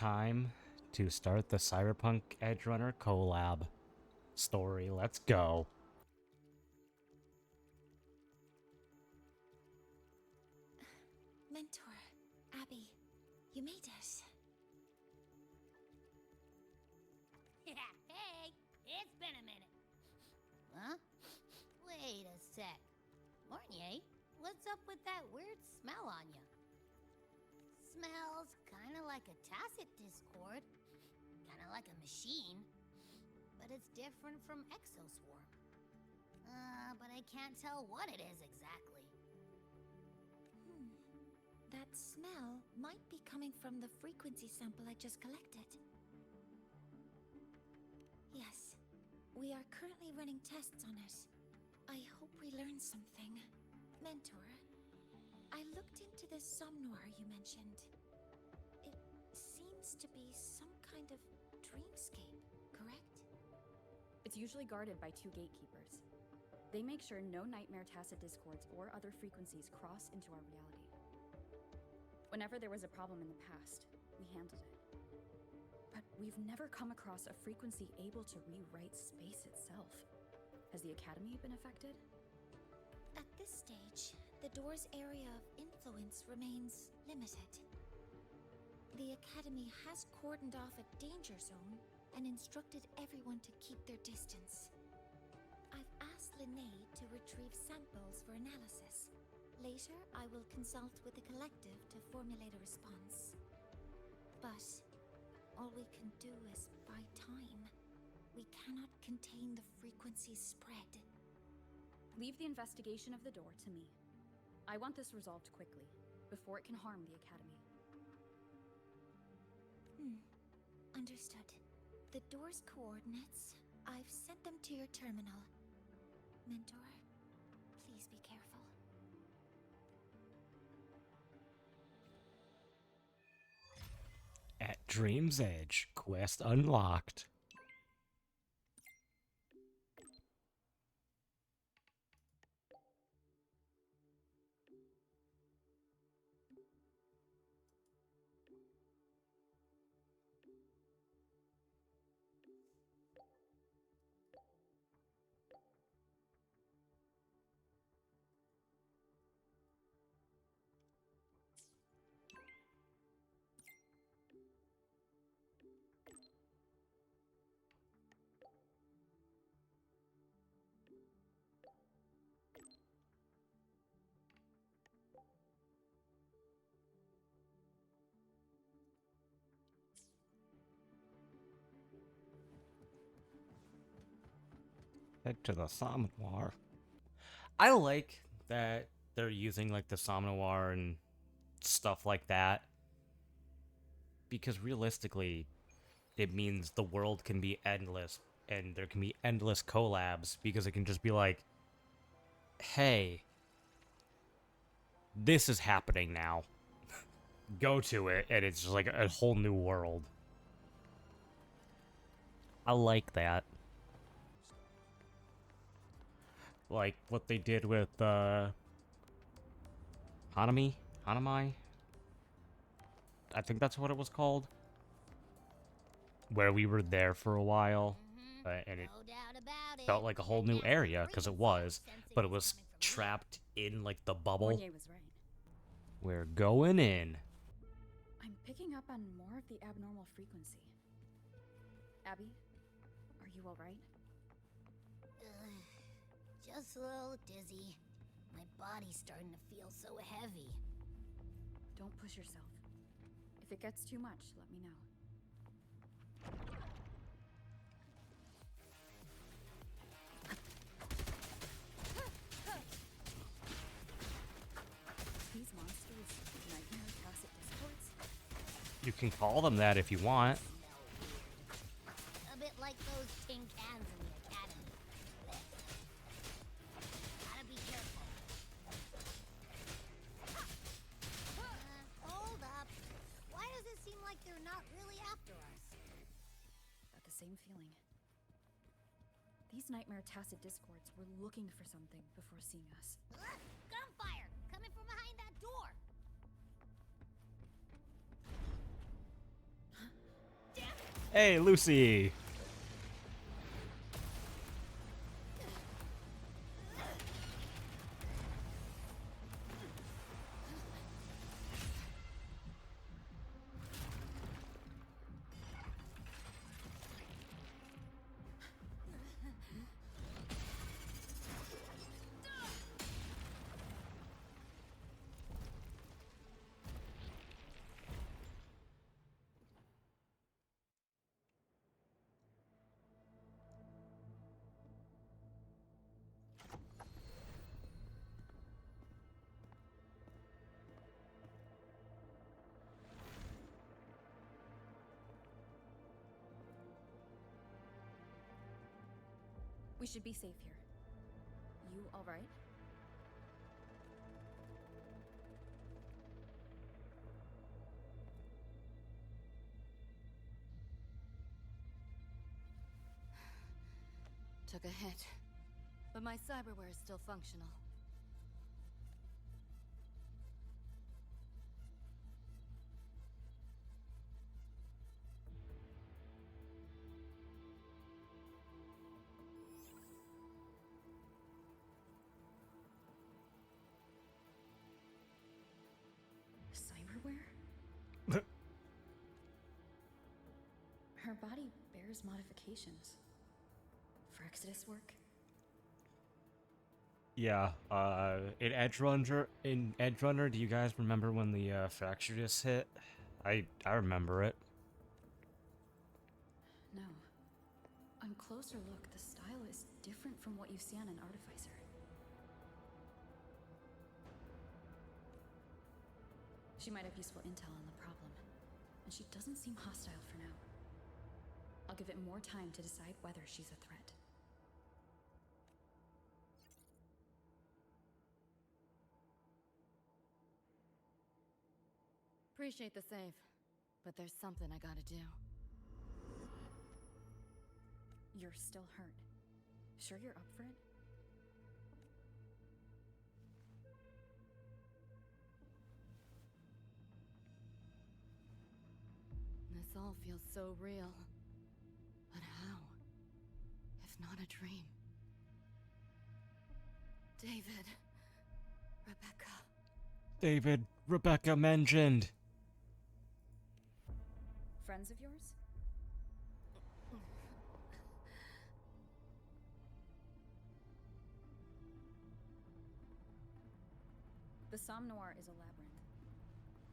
time to start the Cyberpunk Edgerunner collab story. Let's go. Mentor, Abby, you made it. Yeah, hey, it's been a minute. Huh? Wait a sec. Mornier, what's up with that weird smell on you? Smells kinda like a tacit discord. Kinda like a machine. But it's different from Exoswarm. But I can't tell what it is exactly. That smell might be coming from the frequency sample I just collected. Yes, we are currently running tests on it. I hope we learn something. Mentor, I looked into the somnoir you mentioned. It seems to be some kind of dreamscape, correct? It's usually guarded by 2 gatekeepers. They make sure no nightmare tacit discords or other frequencies cross into our reality. Whenever there was a problem in the past, we handled it. But we've never come across a frequency able to rewrite space itself. Has the Academy been affected? At this stage, the door's area of influence remains limited. The Academy has cordoned off a danger zone and instructed everyone to keep their distance. I've asked Linnae to retrieve samples for analysis. Later, I will consult with the collective to formulate a response. But all we can do is buy time. We cannot contain the frequency spread. Leave the investigation of the door to me. I want this resolved quickly, before it can harm the Academy. Understood. The door's coordinates, I've sent them to your terminal. Mentor, please be careful. At Dream's Edge, quest unlocked. Head to the Somnoir. I like that they're using like the Somnoir and stuff like that, because realistically it means the world can be endless and there can be endless collabs, because it can just be like, hey, this is happening now. Go to it, and it's just like a whole new world. I like that. Like what they did with Hanami? Hanamai? I think that's what it was called. Where we were there for a while, and it No doubt about it. felt like a whole new area, because it was, but it was trapped in like the bubble. Mornier was right. We're going in. I'm picking up on more of the abnormal frequency. Abby, are you alright? Just a little dizzy. My body's starting to feel so heavy. Don't push yourself. If it gets too much, let me know. These monsters, nightmare tacit discords? You can call them that if you want. A bit like those tin cans in the Academy. Gotta be careful. Hold up. Why does it seem like they're not really after us? Got the same feeling. These nightmare tacit discords were looking for something before seeing us. Gunfire! Coming from behind that door! Hey, Lucy! We should be safe here. You alright? Took a hit, but my cyberware is still functional. Cyberware? Her body bears modifications. For Exodus work? Yeah, in Edgerunner, do you guys remember when the fracture just hit? I remember it. No. On closer look, the style is different from what you see on an artificer. She might have useful intel on the problem, and she doesn't seem hostile for now. I'll give it more time to decide whether she's a threat. Appreciate the save, but there's something I gotta do. You're still hurt. Sure you're up for it? This all feels so real. But how? If not a dream. David. Rebecca. David, Rebecca mentioned. Friends of yours? The Somme Noir is a labyrinth.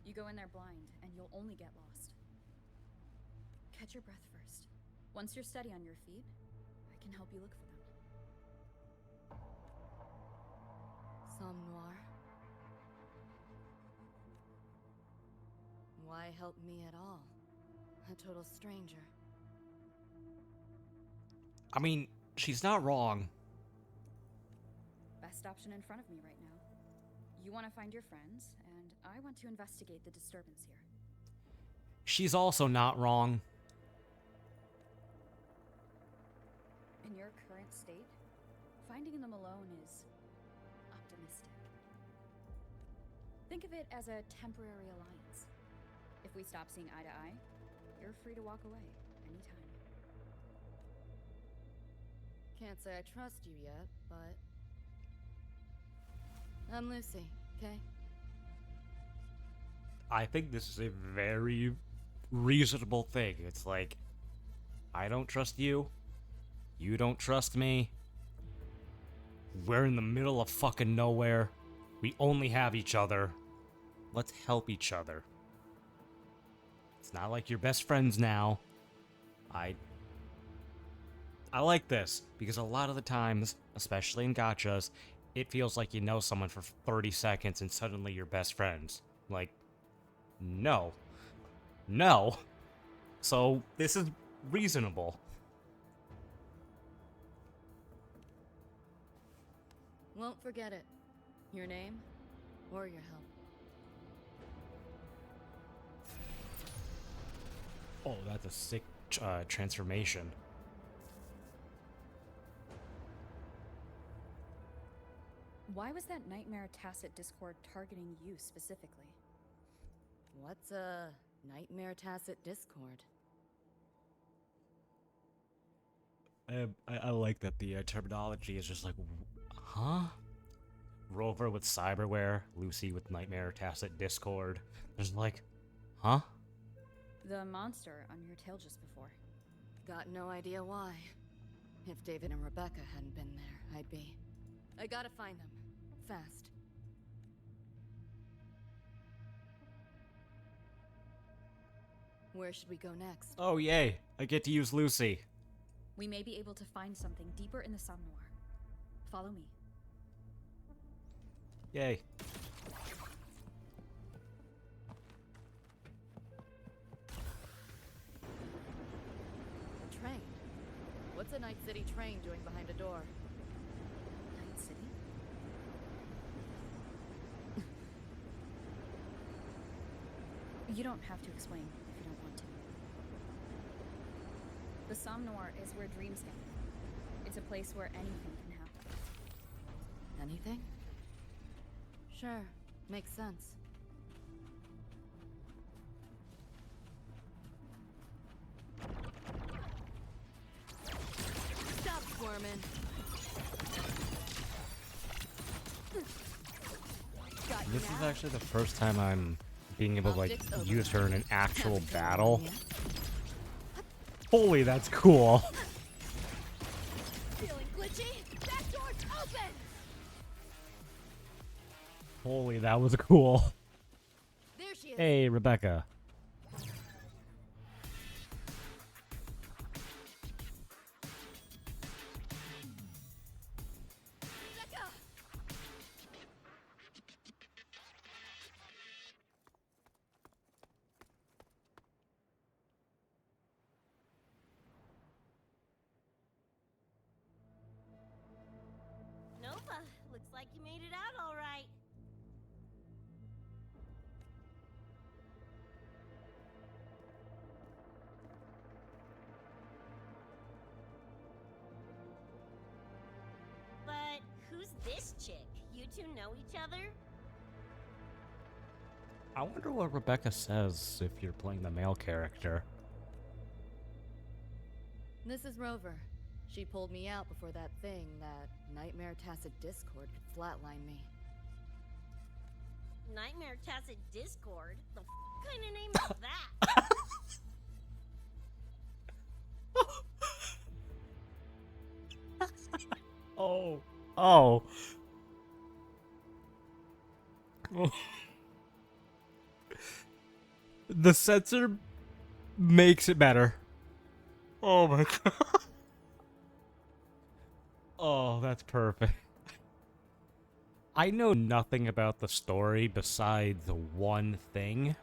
You go in there blind, and you'll only get lost. Catch your breath first. Once you're steady on your feet, I can help you look for them. Somme Noir. Why help me at all? A total stranger. I mean, she's not wrong. Best option in front of me right now. You want to find your friends, and I want to investigate the disturbance here. She's also not wrong. In your current state, finding them alone is optimistic. Think of it as a temporary alliance. If we stop seeing eye to eye, you're free to walk away anytime. Can't say I trust you yet, but... I'm Lucy, okay? I think this is a very reasonable thing. It's like, I don't trust you. You don't trust me. We're in the middle of fucking nowhere. We only have each other. Let's help each other. It's not like you're best friends now. I like this, because a lot of the times, especially in gachas, it feels like you know someone for 30 seconds and suddenly you're best friends. Like, no. No. So, this is reasonable. Won't forget it. Your name, or your help. Oh, that's a sick transformation. Why was that Nightmare Tacit Discord targeting you specifically? What's a Nightmare Tacit Discord? I like that the terminology is just like, huh? Rover with cyberware, Lucy with nightmare, Tacit Discord. There's like, huh? The monster on your tail just before. Got no idea why. If David and Rebecca hadn't been there, I'd be... I gotta find them. Fast. Where should we go next? Oh yay! I get to use Lucy. We may be able to find something deeper in the Somnoir. Follow me. Yay. A train? What's a Night City train doing behind a door? Night City? You don't have to explain if you don't want to. The Somnoir is where dreams gather. It's a place where anything can happen. Anything? Sure, makes sense. Stop squirming. Got you This is now. actually the first time I'm being able to like Optics over. use her in an actual Haven't done battle. one yet. Holy, that's cool. Feeling glitchy? Back door's open! Holy, that was cool. There she is. Hey, Rebecca. Rebecca! Nova, looks like you made it out all right. But who's this chick? You two know each other? I wonder what Rebecca says if you're playing the male character. This is Rover. She pulled me out before that thing, that Nightmare Tacit Discord, could flatline me. Nightmare Tacit Discord? The kind of name is that? Oh. Oh. The sensor makes it better. Oh my god. Oh, that's perfect. I know nothing about the story besides the one thing.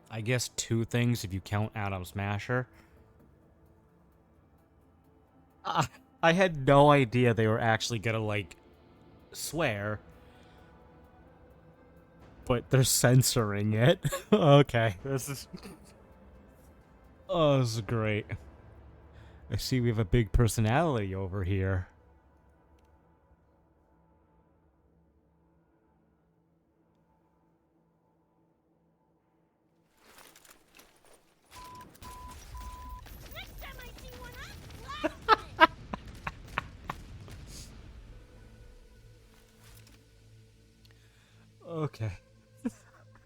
I guess two things if you count Atom Smasher. I had no idea they were actually gonna, like, swear. But they're censoring it. Okay, this is... Oh, this is great. I see we have a big personality over here. Next time I see one, I'm blasting it! Okay.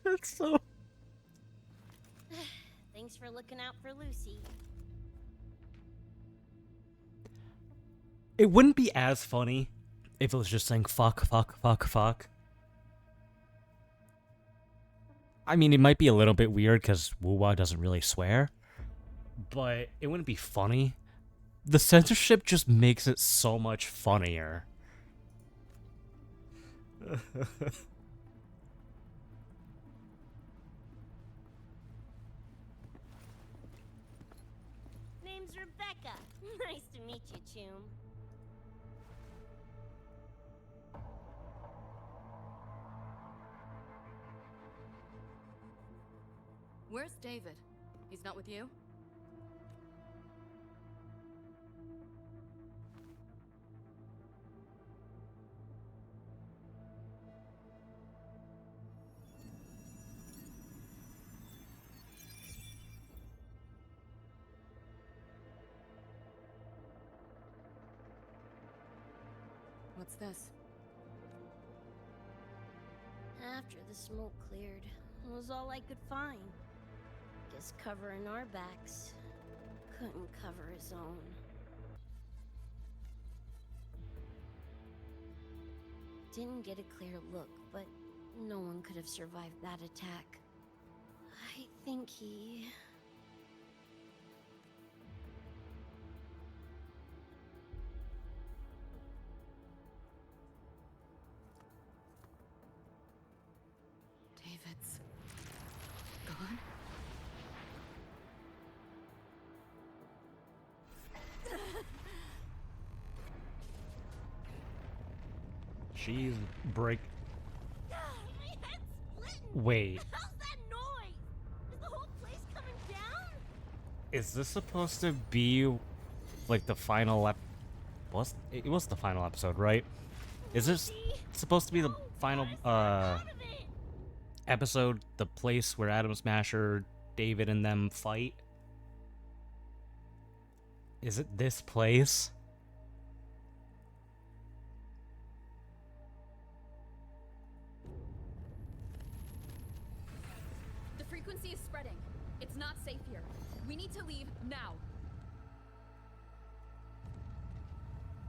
That's so... Thanks for looking out for Lucy. It wouldn't be as funny if it was just saying fuck, fuck, fuck, fuck. I mean, it might be a little bit weird because Wuwa doesn't really swear, but it wouldn't be funny. The censorship just makes it so much funnier. Name's Rebecca. Nice to meet you, Choom. Where's David? He's not with you? this? After the smoke cleared, it was all I could find. Guess covering our backs couldn't cover his own. Didn't get a clear look, but no one could have survived that attack. I think he... David's gone? She's break. My head's splitting! Wait, How's that noise? Is the whole place coming down? is this supposed to be like the final it was the final episode, right? Is this supposed to be the final Out of it! episode, the place where Atom Smasher, David, and them fight? Is it this place? The frequency is spreading. It's not safe here. We need to leave now.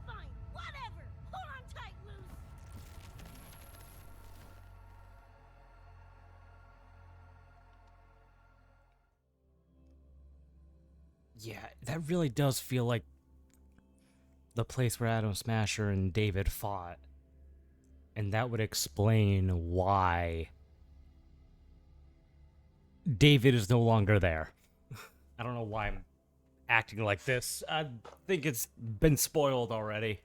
Fine, whatever! Hold on tight, Luce! Yeah, that really does feel like the place where Atom Smasher and David fought. And that would explain why David is no longer there. I don't know why I'm acting like this. I think it's been spoiled already.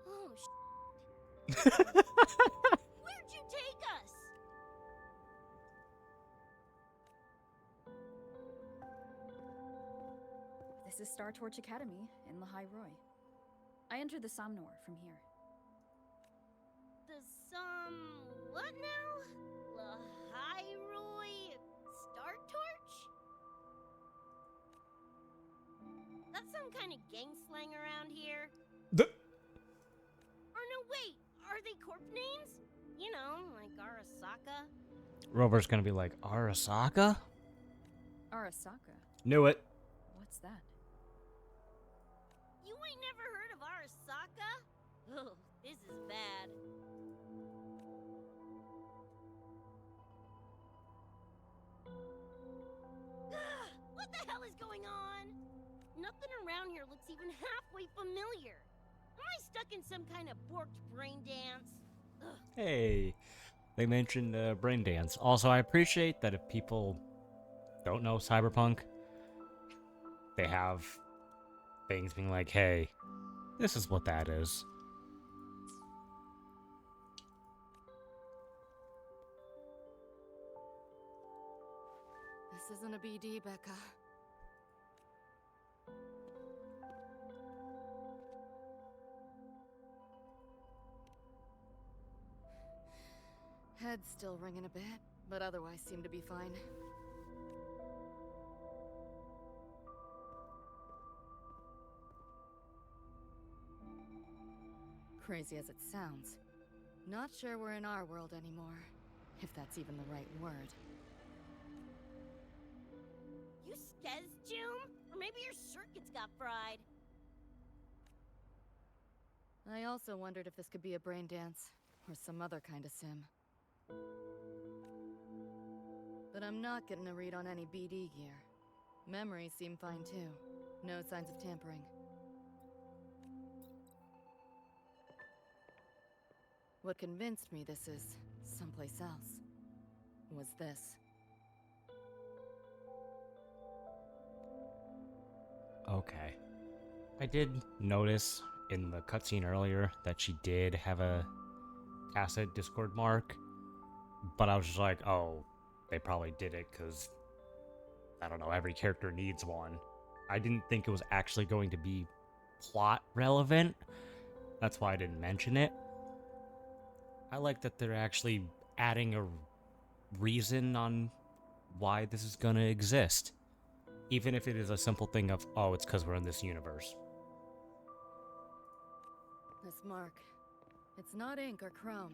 Oh, where'd you take us? This is Star Torch Academy in Lahai Roy. I entered the Somnor from here. The what now? Lahiroi Star Torch? That's some kind of gang slang around here. Or no, wait, are they corp names? You know, like Arasaka. Rover's gonna be like, Arasaka? Arasaka. Knew it. What's that? You ain't never heard of Arasaka? Oh, this is bad. Ugh, what the hell is going on? Nothing around here looks even halfway familiar. Am I stuck in some kind of borked brain dance? Ugh. Hey, they mentioned brain dance. Also, I appreciate that if people don't know Cyberpunk, they have things being like, hey, this is what that is. This isn't a BD, Becca. Head's still ringing a bit, but otherwise seem to be fine. Crazy as it sounds, not sure we're in our world anymore, if that's even the right word. You skez, June? Or maybe your circuits got fried. I also wondered if this could be a brain dance, or some other kind of sim. But I'm not getting a read on any BD gear. Memories seem fine too. No signs of tampering. What convinced me this is someplace else was this. Okay. I did notice in the cutscene earlier that she did have a tacit Discord mark, but I was just like, oh, they probably did it because, I don't know, every character needs one. I didn't think it was actually going to be plot relevant. That's why I didn't mention it. I like that they're actually adding a reason on why this is gonna exist. Even if it is a simple thing of, oh, it's because we're in this universe. This mark. It's not ink or chrome.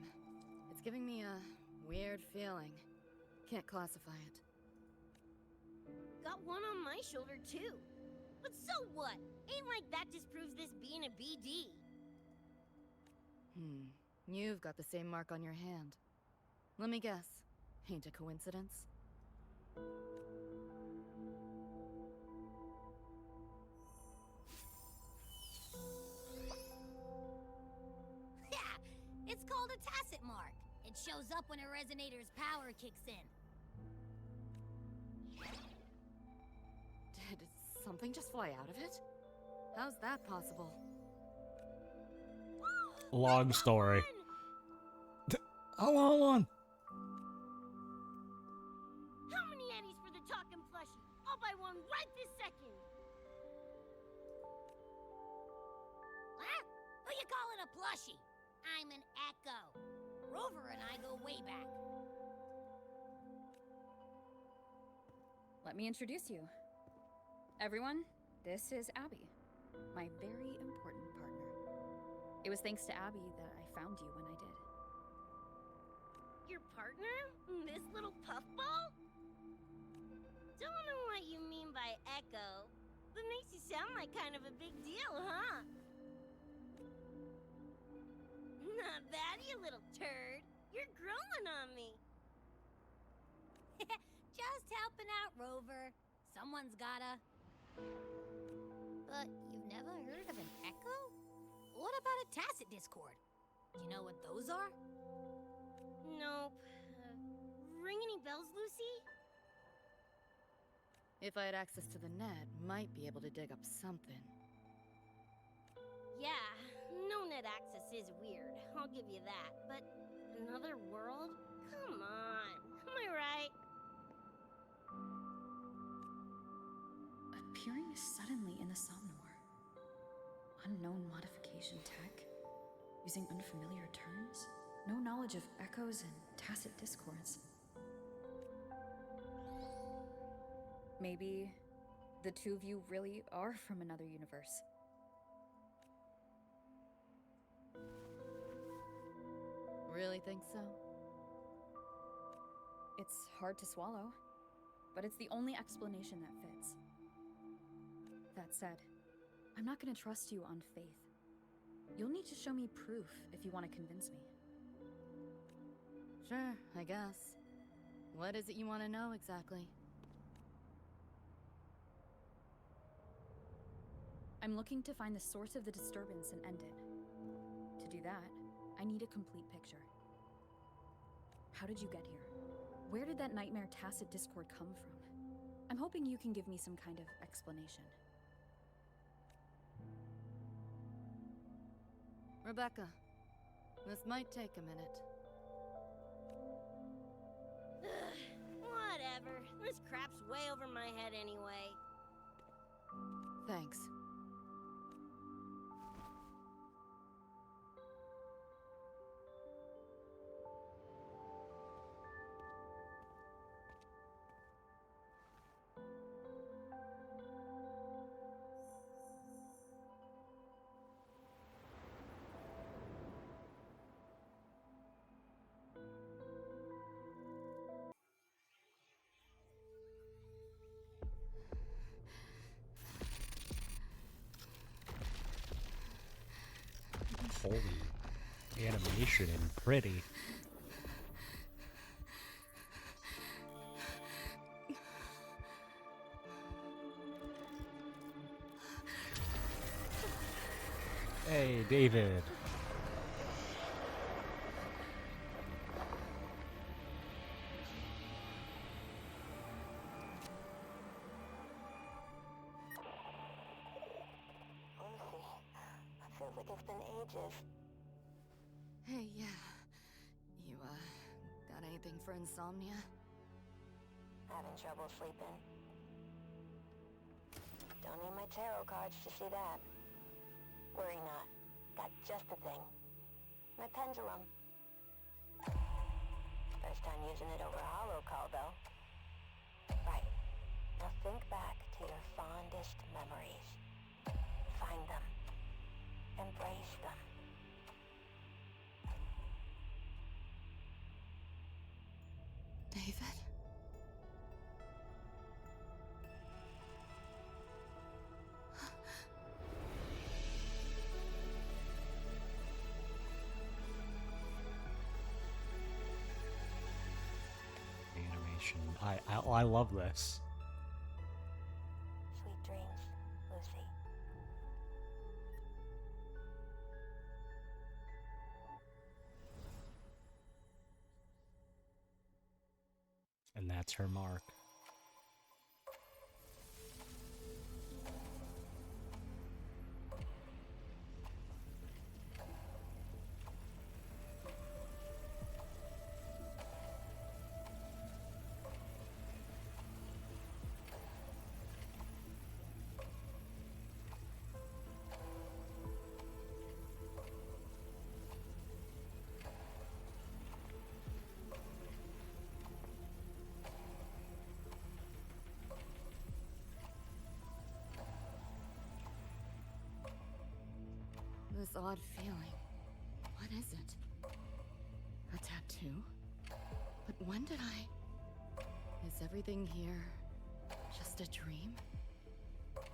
It's giving me a weird feeling. Can't classify it. Got one on my shoulder, too. But so what? Ain't like that disproves this being a BD. You've got the same mark on your hand. Let me guess. Ain't a coincidence? Yeah, it's called a tacit mark. It shows up when a resonator's power kicks in. Did something just fly out of it? How's that possible? Long story. Hold on. How many eddies for the talking plushie? I'll buy one right this second. Huh? Who you calling a plushie? I'm an Echo. Rover and I go way back. Let me introduce you. Everyone, this is Abby, my very important partner. It was thanks to Abby that I found you when I did. Your partner? This little puffball? Don't know what you mean by Echo, but makes you sound like kind of a big deal, huh? Not bad, you little turd. You're growing on me. Just helping out, Rover. Someone's gotta. But you've never heard of an Echo? What about a tacit discord? Do you know what those are? Nope. Ring any bells, Lucy? If I had access to the net, might be able to dig up something. Yeah, no net access is weird. I'll give you that. But another world? Come on. Am I right? Appearing suddenly in the Somnor. Unknown modification tech. Using unfamiliar terms. No knowledge of echoes and tacit discords. Maybe the two of you really are from another universe. Really think so? It's hard to swallow, but it's the only explanation that fits. That said, I'm not gonna trust you on faith. You'll need to show me proof if you want to convince me. Sure, I guess. What is it you want to know exactly? I'm looking to find the source of the disturbance and end it. To do that, I need a complete picture. How did you get here? Where did that nightmare tacit discord come from? I'm hoping you can give me some kind of explanation. Rebecca, this might take a minute. Whatever. This crap's way over my head anyway. Thanks. Holy animation and pretty. Hey, David. Feels like it's been ages. Hey, yeah. You, got anything for insomnia? Having trouble sleeping. Don't need my tarot cards to see that. Worry not. Got just the thing. My pendulum. First time using it over a holo call, though. Right. Now think back to your fondest memories. Find them. Embrace them. David? Animation. I love this. Sweet dreams, Lucy. And that's her mark. This odd feeling. What is it? A tattoo? But when did I... Is everything here just a dream?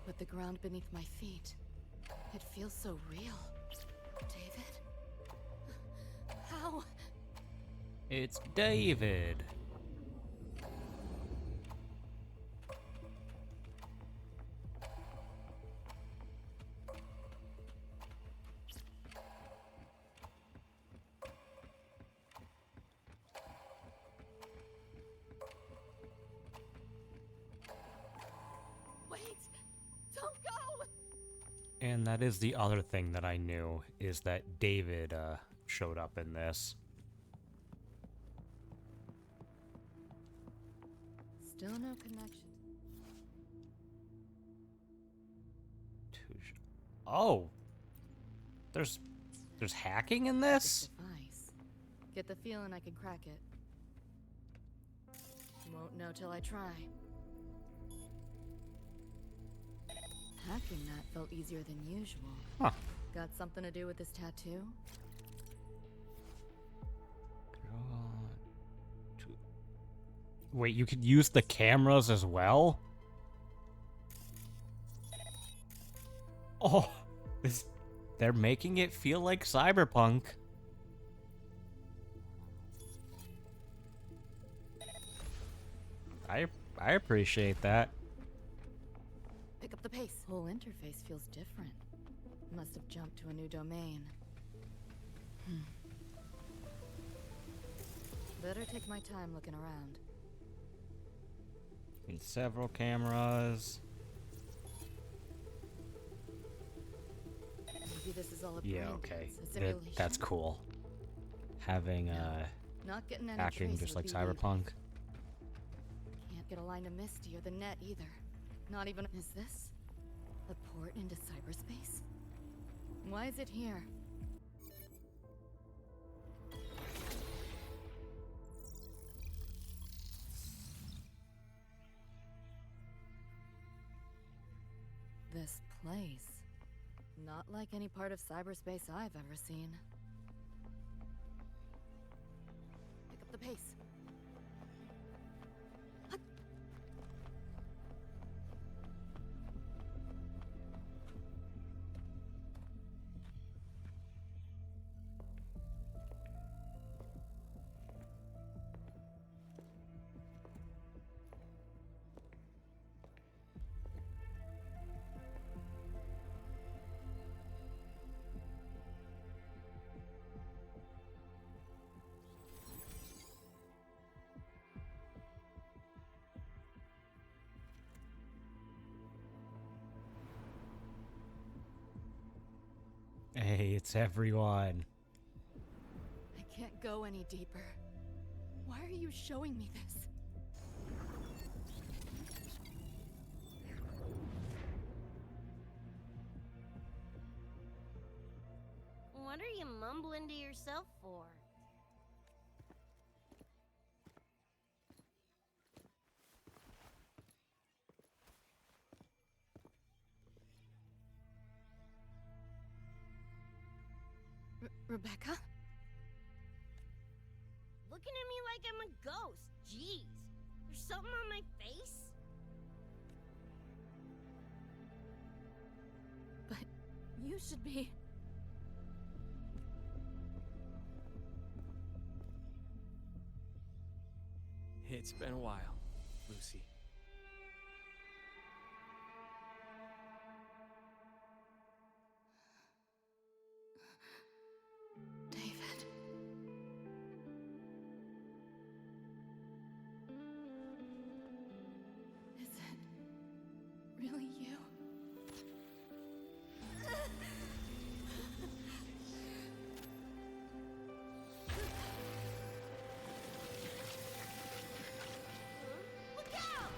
But the ground beneath my feet, it feels so real. David? How? It's David. Wait! Don't go! And that is the other thing that I knew, is that David showed up in this. Still no connection. Oh! There's hacking in this? Device. Get the feeling I can crack it. Won't know till I try. Hacking that felt easier than usual. Huh. Got something to do with this tattoo? Wait, you could use the cameras as well? Oh, they're making it feel like Cyberpunk. I appreciate that. Pick up the pace. Whole interface feels different. Must have jumped to a new domain. Better take my time looking around. In several cameras. Maybe this is all a Yeah, brain okay. dance, a simulation. That's cool. Having Not getting any hacking trace just would like be weird. Cyberpunk. Can't get a line to Misty or the net either. Not even. Is this a port into cyberspace? Why is it here? This place. Not like any part of cyberspace I've ever seen. Pick up the pace. it's everyone. I can't go any deeper. Why are you showing me this? What are you mumbling to yourself for? Rebecca? Looking at me like I'm a ghost. Jeez. There's something on my face? But you should be... It's been a while, Lucy. David. Is it really you? Look out!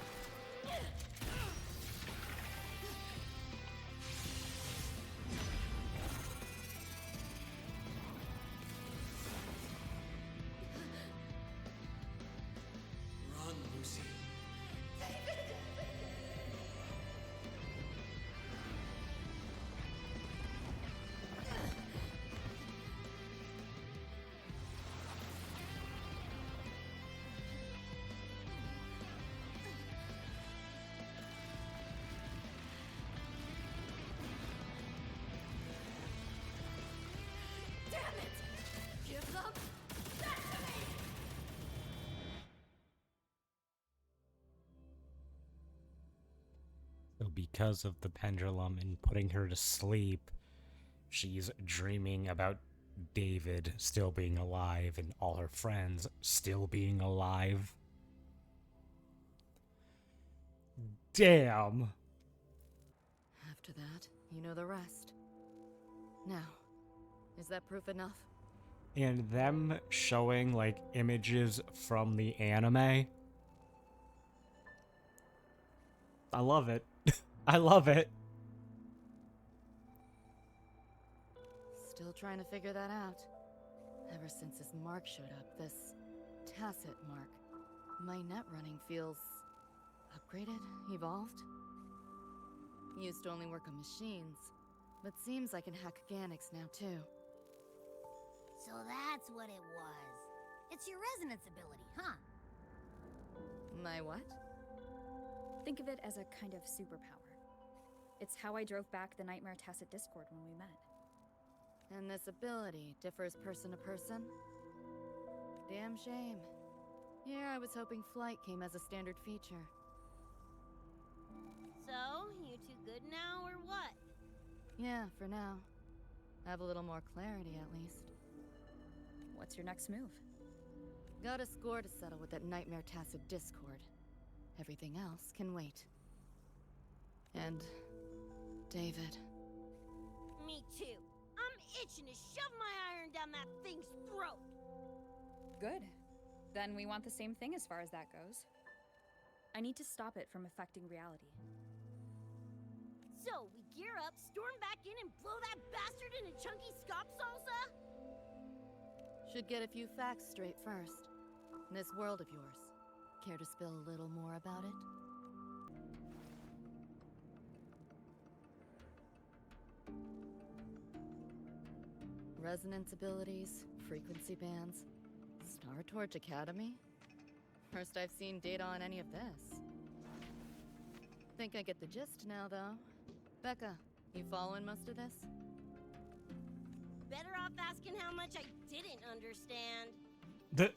Run, Lucy. Damn it! Give them back to me! So because of the pendulum and putting her to sleep, she's dreaming about David still being alive and all her friends still being alive. Damn! After that, you know the rest. Now, is that proof enough? And them showing, like, images from the anime. I love it. I love it. Still trying to figure that out. Ever since this mark showed up, this tacit mark, my net running feels upgraded, evolved. Used to only work on machines, but seems I can hack organics now too. So that's what it was. It's your resonance ability, huh? My what? Think of it as a kind of superpower. It's how I drove back the Nightmare Tacit Discord when we met. And this ability differs person to person? Damn shame. Here I was hoping flight came as a standard feature. So, you two good now, or what? Yeah, for now. Have a little more clarity at least. What's your next move? Got a score to settle with that Nightmare Tacit Discord. Everything else can wait. And... David. Me too. I'm itching to shove my iron down that thing's throat. Good. Then we want the same thing as far as that goes. I need to stop it from affecting reality. So, we gear up, storm back in, and blow that bastard into chunky scop salsa? Should get a few facts straight first. This world of yours. Care to spill a little more about it? Resonance abilities, frequency bands, Star Torch Academy? First I've seen data on any of this. Think I get the gist now, though. Becca, you following most of this? Better off asking how much I didn't understand. The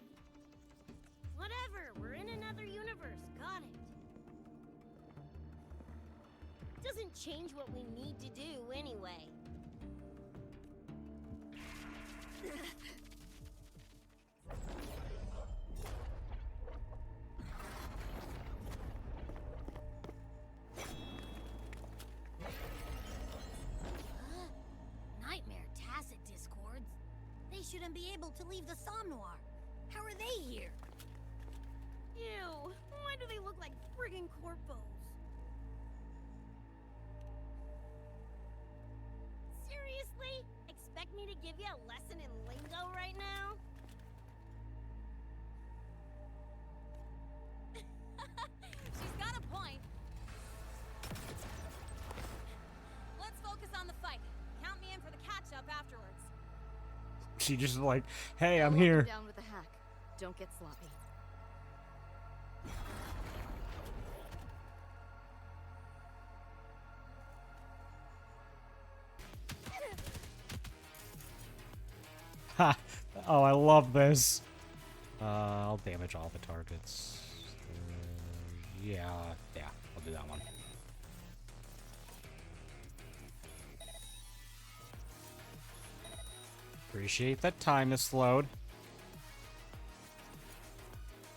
Whatever, we're in another universe, got it. Doesn't change what we need to do anyway. Nightmare even be able to leave the Somnoir. How are they here? Ew, why do they look like friggin' corpos? Seriously? Expect me to give you a lesson in lingo right now? She's got a point. Let's focus on the fight. Count me in for the catch-up afterwards. She just like, hey, I'm Follow up and here. down with the hack. Don't get sloppy. Ha! Oh, I love this. I'll damage all the targets. Yeah, I'll do that one. Appreciate that time is slowed.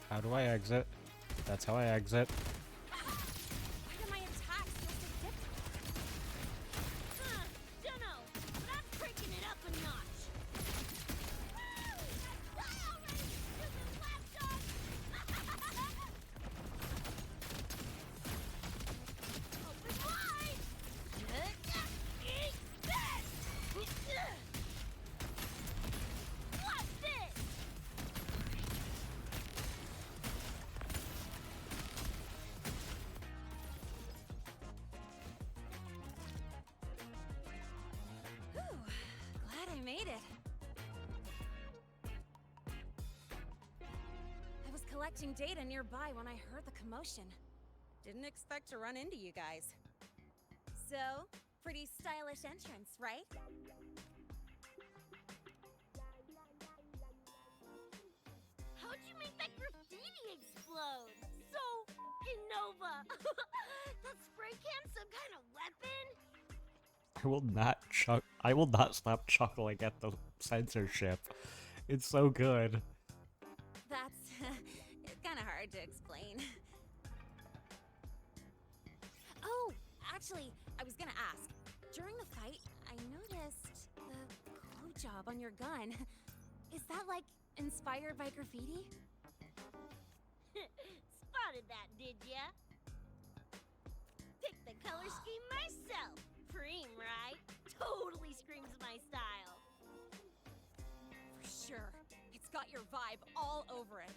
How do I exit? That's how I exit. Why do my attacks feel so different? Dunno, but I'm cranking it up a notch. Woo! Die already, stupid lapdog! Open wide! Eat this! What's this? Whew, glad I made it. I was collecting data nearby when I heard the commotion. Didn't expect to run into you guys. So, pretty stylish entrance, right? How'd you make that graffiti explode? So, Innova! That spray can some kind of weapon? I will not stop chuckling at the censorship. It's so good. That's it's kind of hard to explain. Oh, actually, I was gonna ask. During the fight, I noticed the glow job on your gun. Is that like inspired by graffiti? Spotted that, did ya? Picked the color scheme myself. Preem, right? Totally screams my style. For sure. It's got your vibe all over it.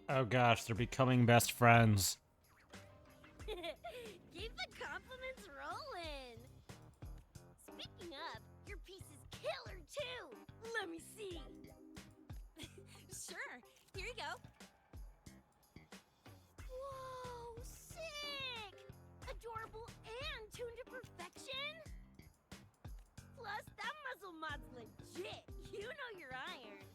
Oh gosh, they're becoming best friends. Keep the compliments rolling. Speaking of, your piece is killer too. Let me see. Sure. Here you go. Whoa, sick! Adorable and tuned to perfection. Plus, that muzzle mod's legit. You know your iron.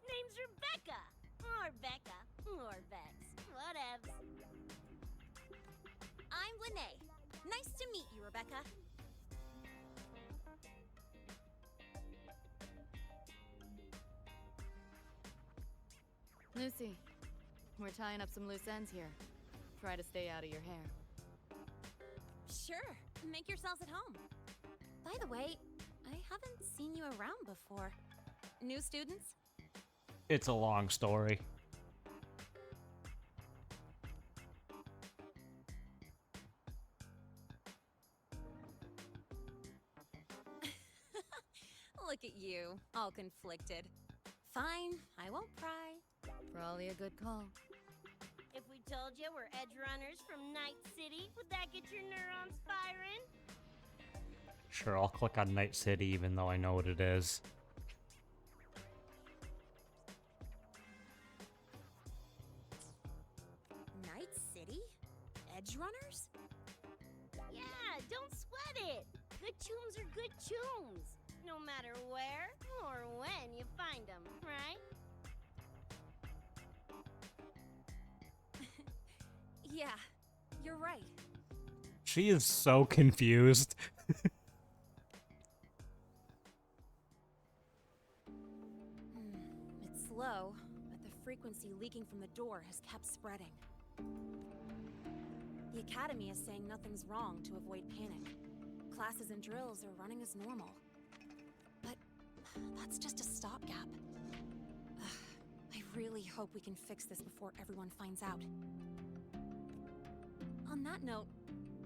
Name's Rebecca. Or Becca. Or Bex. Whatevs. I'm Lene. Nice to meet you, Rebecca. Lucy, we're tying up some loose ends here. Try to stay out of your hair. Sure. Make yourselves at home. By the way, I haven't seen you around before. New students? It's a long story. Look at you, all conflicted. Fine, I won't pry. Probably a good call. If we told you we're Edgerunners from Night City, would that get your neurons firing? Sure, I'll click on Night City even though I know what it is. Night City? Edgerunners? Yeah, don't sweat it. Good tunes are good tunes. No matter where or when you find them, right? Yeah, you're right. She is so confused. It's slow, but the frequency leaking from the door has kept spreading. The Academy is saying nothing's wrong to avoid panic. Classes and drills are running as normal. But That's just a stopgap. I really hope we can fix this before everyone finds out. On that note,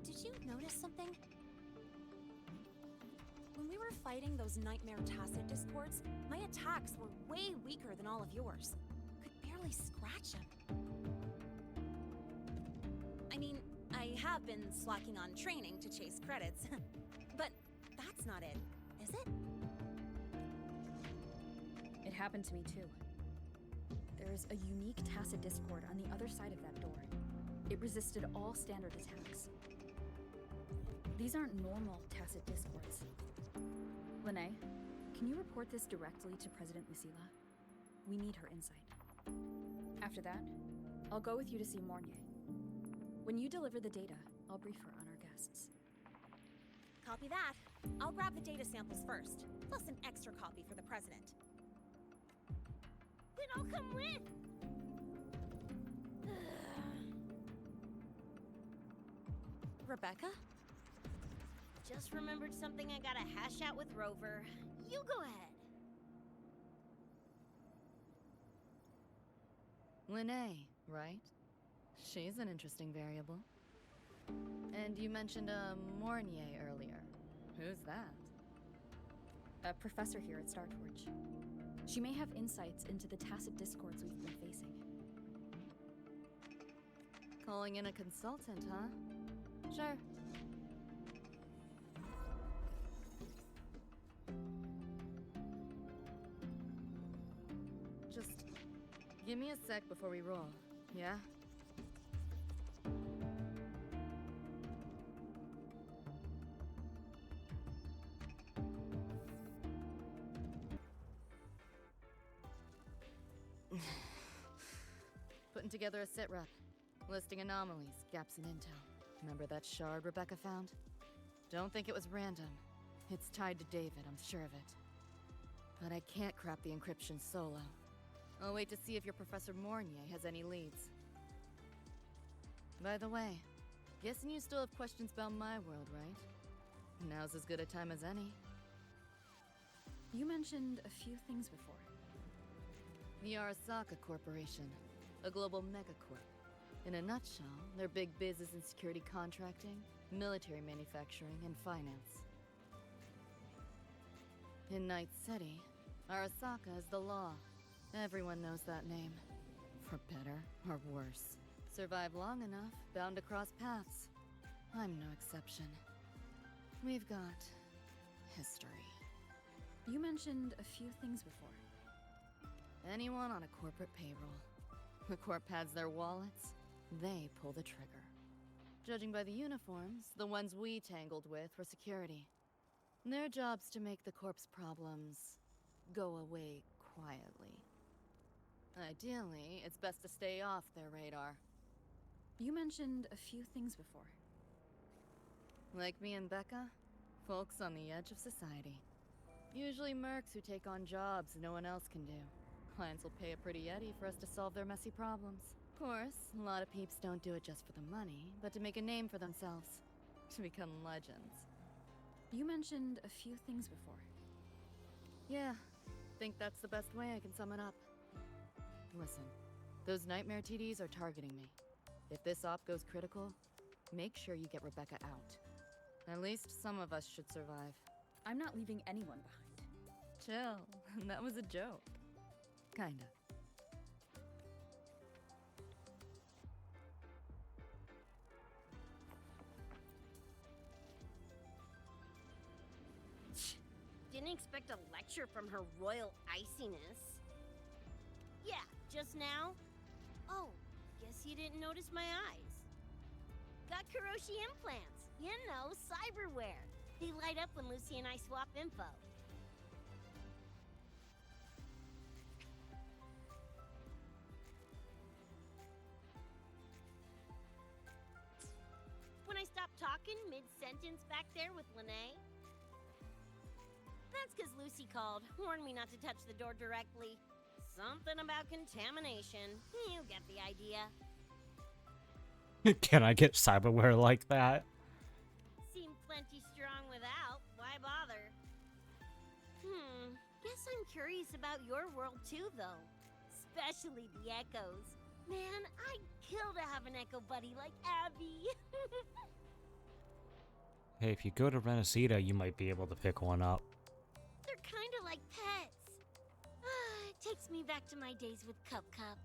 did you notice something? When we were fighting those nightmare tacit discords, my attacks were way weaker than all of yours. Could barely scratch him. I mean, I have been slacking on training to chase credits, but that's not it, is it? It happened to me too. There's a unique tacit discord on the other side of that door. It resisted all standard attacks. These aren't normal tacit discords. Lene, can you report this directly to President Lucilla? We need her insight. After that, I'll go with you to see Mornier. When you deliver the data, I'll brief her on our guests. Copy that. I'll grab the data samples first, plus an extra copy for the president. Then I'll come with. Rebecca? Just remembered something I gotta hash out with Rover. You go ahead. Lene, right? She's an interesting variable. And you mentioned a Mornier earlier. Who's that? A professor here at StarTorch. She may have insights into the tacit discords we've been facing. Calling in a consultant, huh? Sure. Just give me a sec before we roll, yeah? Putting together a sit rep. Listing anomalies, gaps in intel. Remember that shard Rebecca found? Don't think it was random. It's tied to David, I'm sure of it. But I can't crack the encryption solo. I'll wait to see if your Professor Mornier has any leads. By the way, guessing you still have questions about my world, right? Now's as good a time as any. You mentioned a few things before. The Arasaka Corporation, a global megacorp. In a nutshell, their big biz is in security contracting, military manufacturing, and finance. In Night City, Arasaka is the law. Everyone knows that name. For better or worse. Survive long enough, bound to cross paths. I'm no exception. We've got history. You mentioned a few things before. Anyone on a corporate payroll. The corp pads their wallets, they pull the trigger. Judging by the uniforms, the ones we tangled with were security. Their job's to make the corp's problems go away quietly. Ideally, it's best to stay off their radar. You mentioned a few things before. Like me and Becca, folks on the edge of society. Usually mercs who take on jobs no one else can do. Clients will pay a pretty eddy for us to solve their messy problems. Of course, a lot of peeps don't do it just for the money, but to make a name for themselves. To become legends. You mentioned a few things before. Yeah, think that's the best way I can sum it up. Listen, those nightmare TDs are targeting me. If this op goes critical, make sure you get Rebecca out. At least some of us should survive. I'm not leaving anyone behind. Chill, that was a joke. Kinda. Didn't expect a lecture from her royal iciness. Yeah, just now? Oh, guess you didn't notice my eyes. Got Kuroshi implants. You know, cyberware. They light up when Lucy and I swap info. When I stopped talking mid-sentence back there with Lene, that's because Lucy called, warned me not to touch the door directly. Something about contamination. You get the idea. Can I get cyberware like that? Seemed plenty strong without. Why bother? Guess guess I'm curious about your world too, though. Especially the echoes. Man, I'd kill to have an echo buddy like Abby. Hey, if you go to Renacita, you might be able to pick one up. They're kind of like pets. It takes me back to my days with Cup Cup.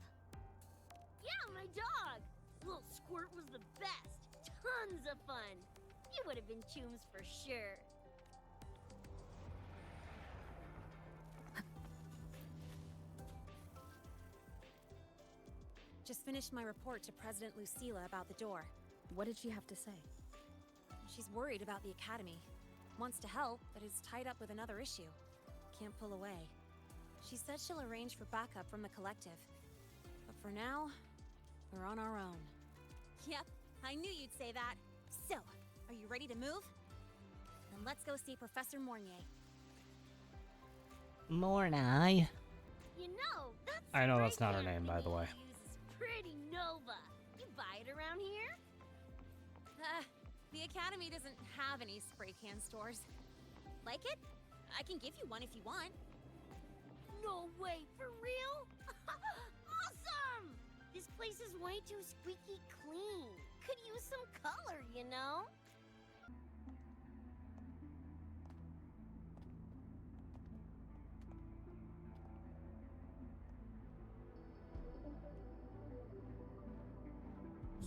Yeah, my dog! Little Squirt was the best. Tons of fun. You would have been chooms for sure. Just finished my report to President Lucilla about the door. What did she have to say? She's worried about the Academy. Wants to help, but is tied up with another issue. Can't pull away. She said she'll arrange for backup from the collective. But for now, we're on our own. Yep, I knew you'd say that. So, are you ready to move? Then let's go see Professor Mornier. Mornay. You know, that's I know that's spray not her can name, by the thingy way. you use is pretty Nova. You buy it around here? The Academy doesn't have any spray can stores. Like it? I can give you one if you want. No way, for real? Awesome! This place is way too squeaky clean. Could use some color, you know?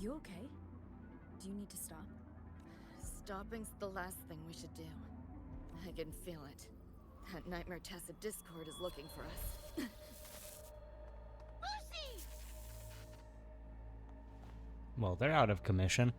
You okay? Do you need to stop? Stopping's the last thing we should do. I can feel it. That Nightmare Tacit Discord is looking for us. Lucy! Well, they're out of commission.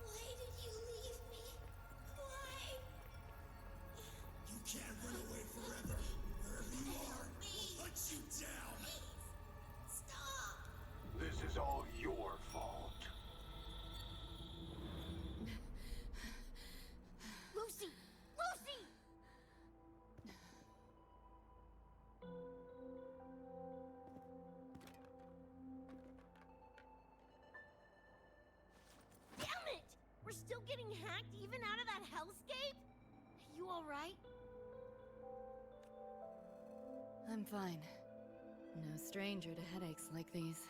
Why did you leave me? Why? You can't run away forever. Wherever you are, we'll hunt you down. Stop! This is all your fault. Lucy! Lucy! Damn it! We're still getting hacked even out of that hellscape? You alright? I'm fine. No stranger to headaches like these.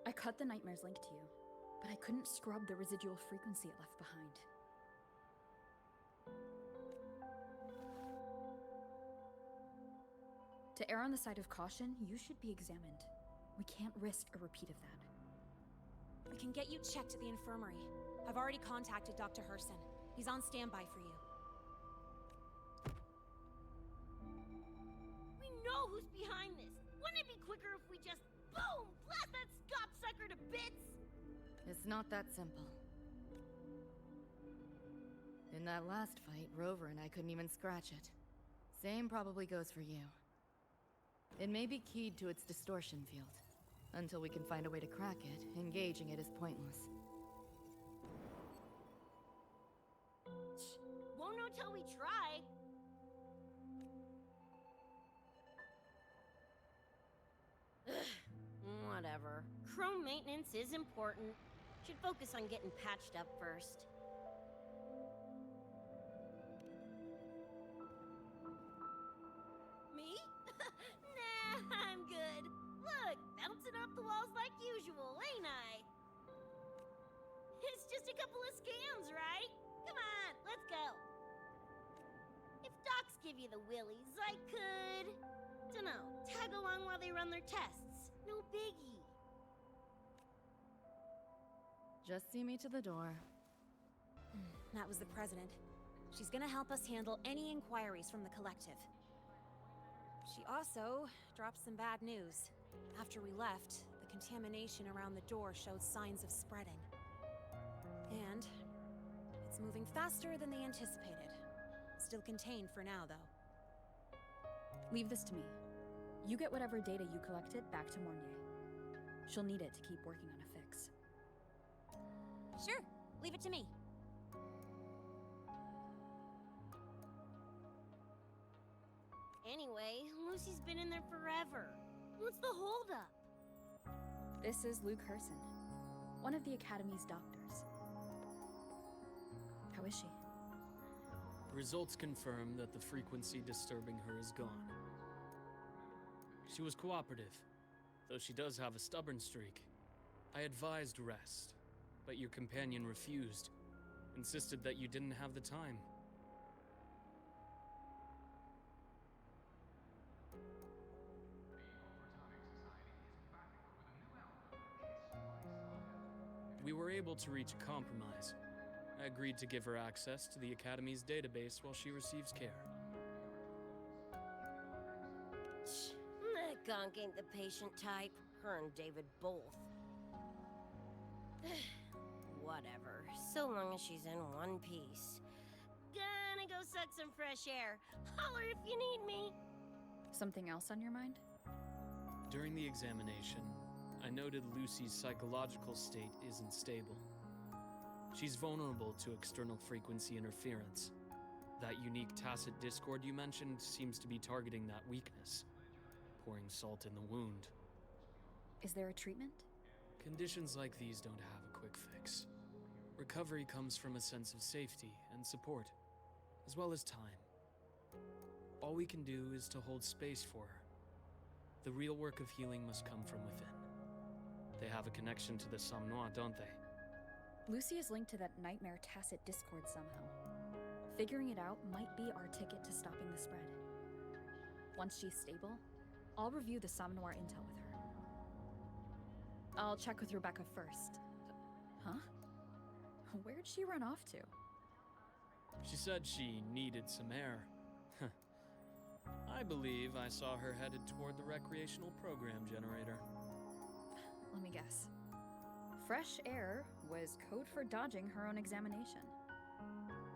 I cut the Nightmares link to you, but I couldn't scrub the residual frequency it left behind. To err on the side of caution, you should be examined. We can't risk a repeat of that. We can get you checked at the infirmary. I've already contacted Dr. Herson. He's on standby for you. We know who's behind this. Wouldn't it be quicker if we just, boom, blast that scop sucker to bits? It's not that simple. In that last fight, Rover and I couldn't even scratch it. Same probably goes for you. It may be keyed to its distortion field. Until we can find a way to crack it, engaging it is pointless. Won't know till we try. Whatever. Chrome maintenance is important. Should focus on getting patched up first. Me? Nah, I'm good. Look, bouncing off the walls like usual, ain't I? It's just a couple of scams, right? Come on, let's go. If docs give you the willies, I could... dunno, tag along while they run their tests. No biggie. Just see me to the door. That was the president. She's gonna help us handle any inquiries from the collective. She also dropped some bad news. After we left, the contamination around the door showed signs of spreading. And it's moving faster than they anticipated. Still contained for now, though. Leave this to me. You get whatever data you collected back to Mornier. She'll need it to keep working on a fix. Sure, leave it to me. Anyway, Lucy's been in there forever. What's the holdup? This is Luke Herson, one of the Academy's doctors. How is she? Results confirm that the frequency disturbing her is gone. She was cooperative, though she does have a stubborn streak. I advised rest, but your companion refused, insisted that you didn't have the time. We were able to reach a compromise. I agreed to give her access to the Academy's database while she receives care. That gonk ain't the patient type. Her and David both. Whatever, so long as she's in one piece. Gonna go suck some fresh air. Holler if you need me. Something else on your mind? During the examination, I noted Lucy's psychological state isn't stable. She's vulnerable to external frequency interference. That unique tacit discord you mentioned seems to be targeting that weakness, pouring salt in the wound. Is there a treatment? Conditions like these don't have a quick fix. Recovery comes from a sense of safety and support, as well as time. All we can do is to hold space for her. The real work of healing must come from within. They have a connection to the Somnois, don't they? Lucy is linked to that nightmare tacit discord somehow. Figuring it out might be our ticket to stopping the spread. Once she's stable, I'll review the Somnoir intel with her. I'll check with Rebecca first. Huh? Where'd she run off to? She said she needed some air. I believe I saw her headed toward the recreational program generator. Let me guess. Fresh air was code for dodging her own examination.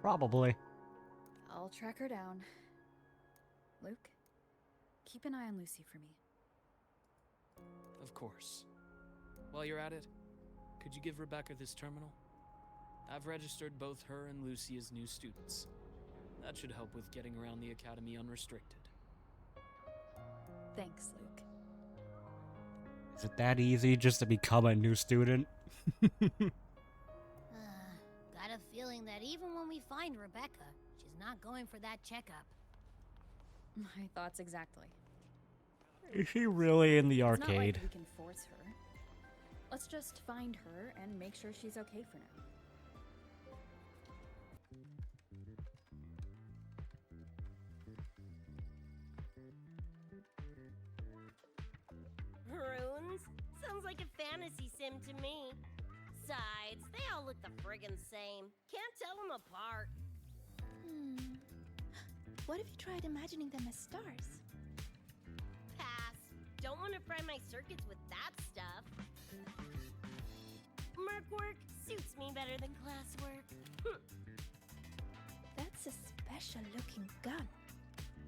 Probably. I'll track her down. Luke, keep an eye on Lucy for me. Of course. While you're at it, could you give Rebecca this terminal? I've registered both her and Lucy as new students. That should help with getting around the Academy unrestricted. Thanks, Luke. Is it that easy just to become a new student? Got a feeling that even when we find Rebecca, she's not going for that checkup. My thoughts exactly. Is she really in the It's not like arcade? we can force her. Let's just find her and make sure she's okay for now. Runes? Sounds like a fantasy sim to me. Besides, they all look the friggin' same. Can't tell them apart. What if you tried imagining them as stars? Pass. Don't want to fry my circuits with that stuff. Merc work suits me better than classwork. That's a special looking gun.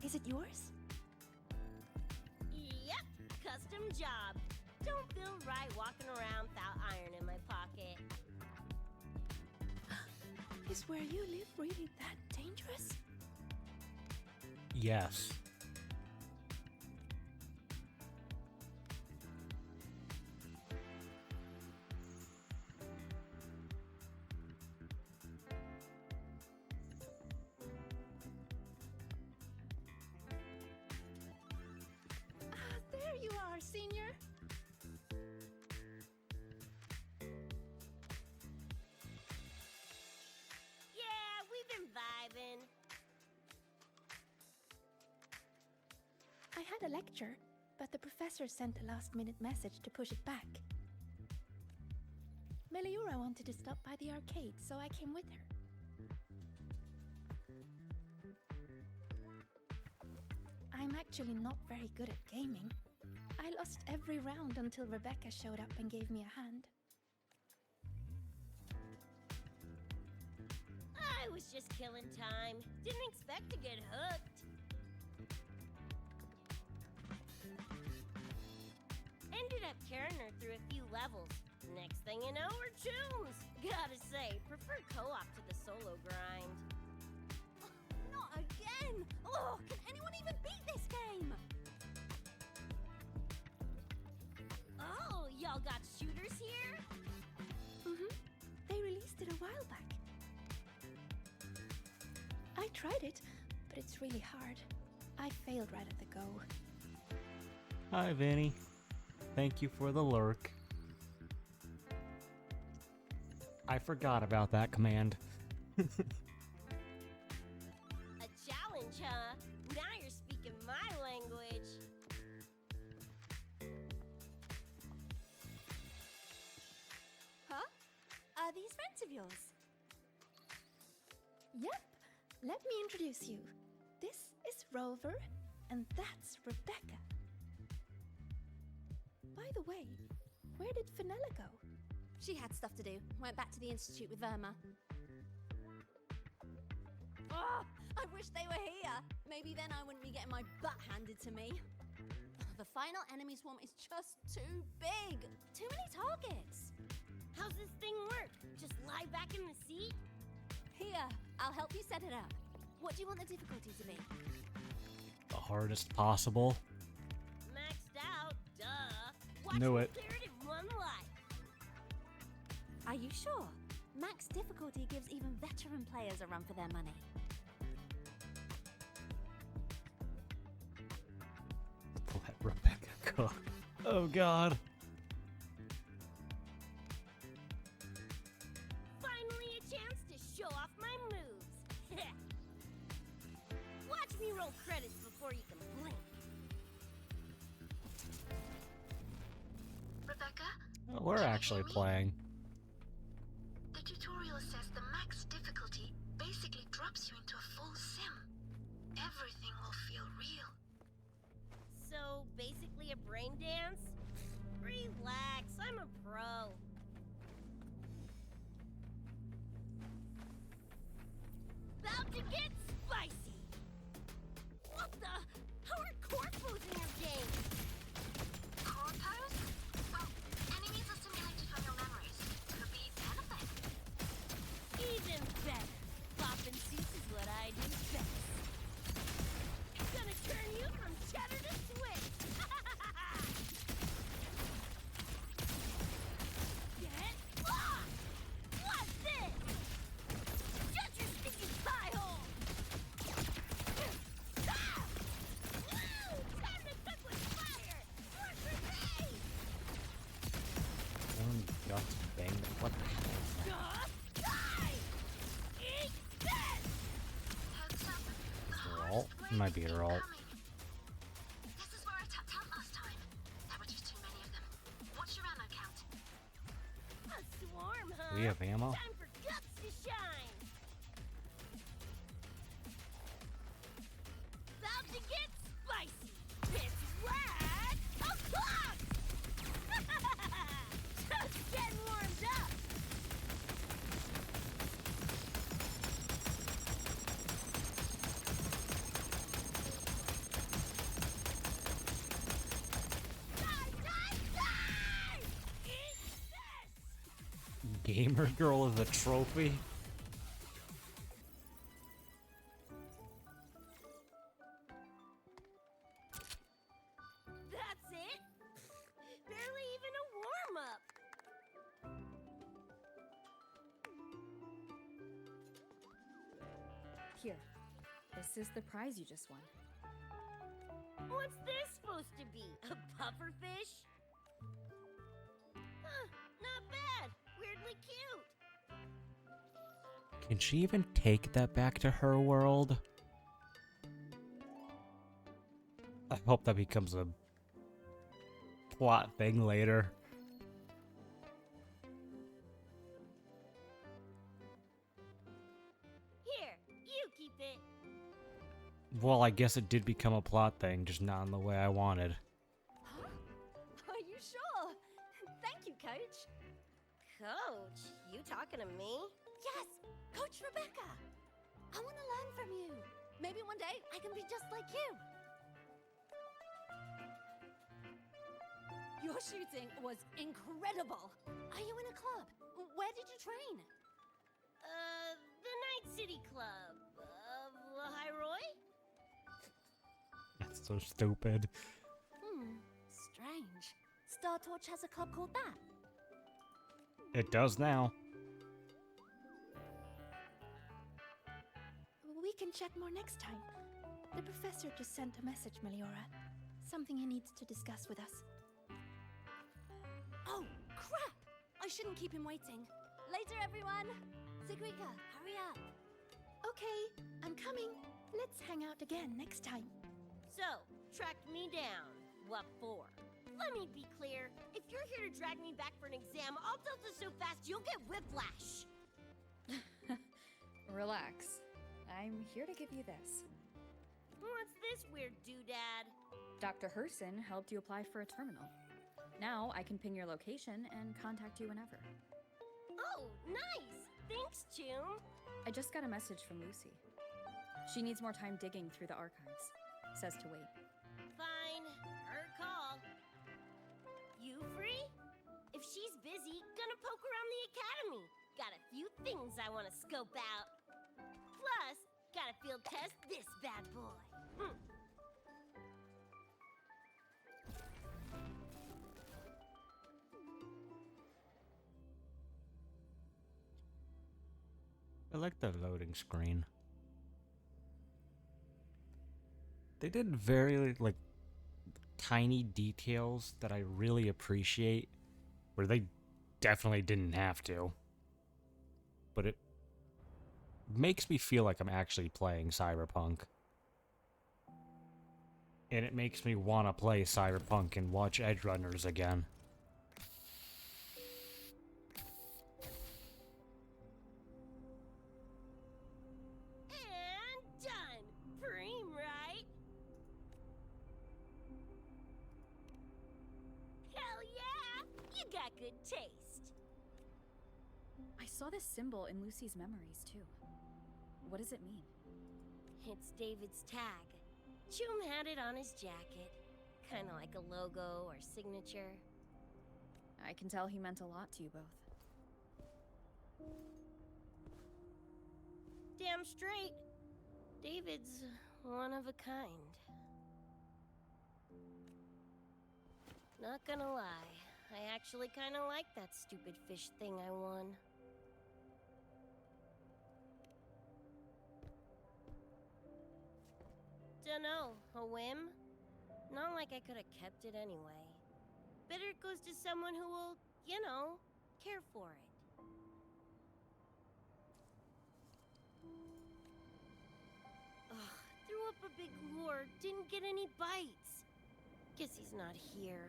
Is it yours? Yep, custom job. Don't feel right walking around without iron in my pocket. Is where you live really that dangerous? Yes. There you are, Senior. Yeah, we've been vibing. I had a lecture, but the professor sent a last-minute message to push it back. Meliora wanted to stop by the arcade, so I came with her. I'm actually not very good at gaming. I lost every round until Rebecca showed up and gave me a hand. I was just killing time. Didn't expect to get hooked. Ended up carrying her through a few levels. Next thing you know, we're chums. Gotta say, prefer co-op to the solo grind. Not again! Oh, can anyone even beat this game? Oh, y'all got shooters here? Mm-hmm. They released it a while back. I tried it, but it's really hard. I failed right at the go. Hi, Vinny. Thank you for the lurk. I forgot about that command. A challenge, huh? Now you're speaking my language. Huh? Are these friends of yours? Yep. Let me introduce you. This is Rover, and that's Rebecca. By the way, where did Fenella go? She had stuff to do. Went back to the Institute with Verma. Oh, I wish they were here. Maybe then I wouldn't be getting my butt handed to me. The final enemy swarm is just too big. Too many targets. How's this thing work? Just lie back in the seat? Here, I'll help you set it up. What do you want the difficulty to be? The hardest possible. Maxed out, duh. Watch Knew me it. clear it in one life. Are you sure? Max difficulty gives even veteran players a run for their money. Let Rebecca cook. Oh god. Finally a chance to show off my moves. Watch me roll credits before you can blink. Rebecca? Oh, we're actually playing. The tutorial says the max difficulty basically drops you into a full sim. Everything will feel real. So, basically a brain dance? Relax, I'm a pro. About to get spicy! What the? How are corpos in your game? Corpos? Well, enemies are simulated from your memories. Could be anything. Even better. Poppin' suits is what I do best. Gonna turn you from cheddar to Swiss. Get lost! What's this? Shut your stinking pie hole! Ah! Woo! Time to cook with fire! More grenades! Got to bang. What the hell is that? Die! Eat this! Heads up. The Her hardest ult? wave Might be is her ult. incoming. This is where I tapped out last time. There were just too many of them. What's your ammo count? A swarm, huh? We have ammo? Time for guts to shine! About to get spicy! It's red o'clock! Just getting warmed up! Die, die, die! Eat this! Gamer girl is a trophy? That's it? Barely even a warm-up! Here. This is the prize you just won. What's this supposed to be? A pufferfish? Huh, not bad. Weirdly cute. Can she even take that back to her world? I hope that becomes a plot thing later. Well, I guess it did become a plot thing, just not in the way I wanted. Huh? Are you sure? Thank you, Coach. Coach, you talking to me? Yes, Coach Rebecca. I want to learn from you. Maybe one day I can be just like you. Your shooting was incredible. Are you in a club? Where did you train? The Night City Club of Lahiroy? That's so stupid. Strange. Star Torch has a club called that. It does now. We can chat more next time. The professor just sent a message, Meliora. Something he needs to discuss with us. Oh, crap! I shouldn't keep him waiting. Later, everyone. Sigrika, hurry up. Okay, I'm coming. Let's hang out again next time. So, tracked me down. What for? Let me be clear. If you're here to drag me back for an exam, I'll tilt it so fast you'll get whiplash. Relax. I'm here to give you this. What's this weird doodad? Dr. Herson helped you apply for a terminal. Now I can ping your location and contact you whenever. Oh, nice! Thanks, Chum. I just got a message from Lucy. She needs more time digging through the archives. Says to wait. Fine. Her call. You free? If she's busy, gonna poke around the academy. Got a few things I want to scope out. Plus, gotta field test this bad boy. I like the loading screen. They did very, like, tiny details that I really appreciate, where they definitely didn't have to. But it makes me feel like I'm actually playing Cyberpunk. And it makes me want to play Cyberpunk and watch Edgerunners again. And done! Preem, right? Hell yeah! You got good taste. I saw this symbol in Lucy's memories, too. What does it mean? It's David's tag. Chum had it on his jacket. Kinda like a logo or signature. I can tell he meant a lot to you both. Damn straight. David's one of a kind. Not gonna lie, I actually kinda like that stupid fish thing I won. Dunno, a whim? Not like I could've kept it anyway. Better it goes to someone who will, you know, care for it. Ugh, threw up a big lure, didn't get any bites. Guess he's not here.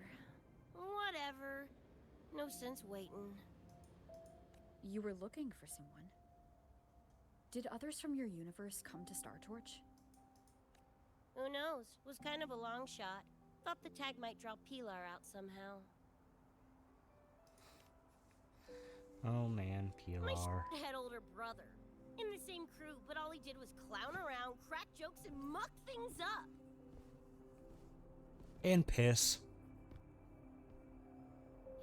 Whatever. No sense waiting. You were looking for someone. Did others from your universe come to Star Torch? Who knows? Was kind of a long shot. Thought the tag might draw Pilar out somehow. Oh man, My Pilar. head older brother. In the same crew, but all he did was clown around, crack jokes, and muck things up. And piss.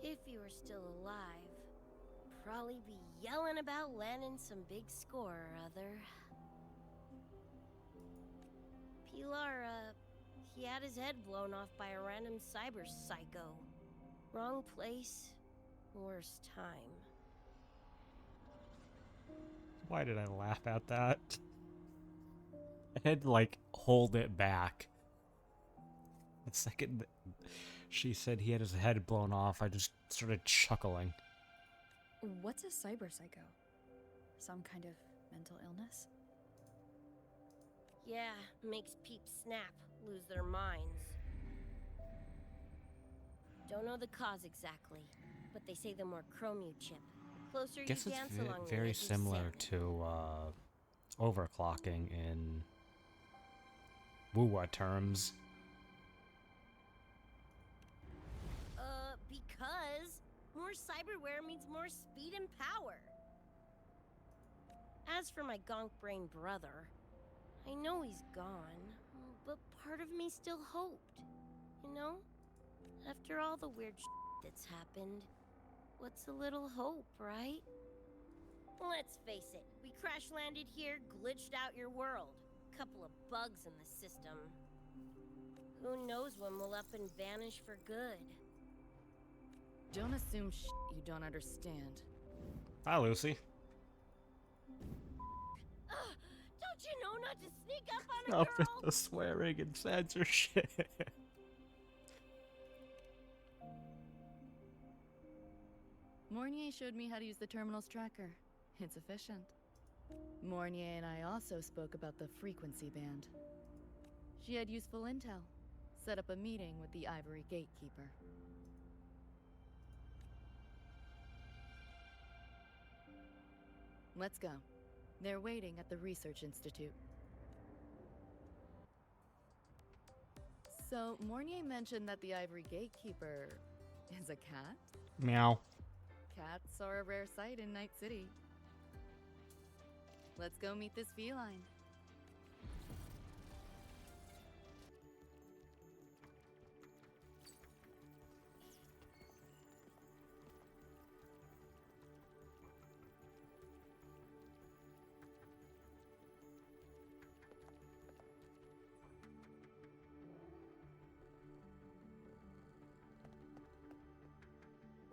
If he were still alive, probably be yelling about landing some big score or other. Pilar, he had his head blown off by a random cyber psycho. Wrong place, worst time. Why did I laugh at that? I had to, like, hold it back. The second that she said he had his head blown off, I just started chuckling. What's a cyber psycho? Some kind of mental illness? Yeah, makes peeps snap, lose their minds. Don't know the cause exactly, but they say the more chrome you chip, the closer you Guess it's dance along the very edge of similar sin. to overclocking in woo terms. Because more cyberware means more speed and power. As for my gonk brain brother, I know he's gone, but part of me still hoped. You know? After all the weird that's happened, what's a little hope, right? Let's face it, we crash landed here, glitched out your world. Couple of bugs in the system. Who knows when we'll up and vanish for good? Don't assume you don't understand. Hi, Lucy. Don't you know not to sneak up on a Up with girl? the swearing and censorship. Mornier showed me how to use the terminal's tracker. It's efficient. Mornier and I also spoke about the frequency band. She had useful intel. Set up a meeting with the Ivory Gatekeeper. Let's go. They're waiting at the Research Institute. So, Mornier mentioned that the Ivory Gatekeeper is a cat? Meow. Cats are a rare sight in Night City. Let's go meet this feline.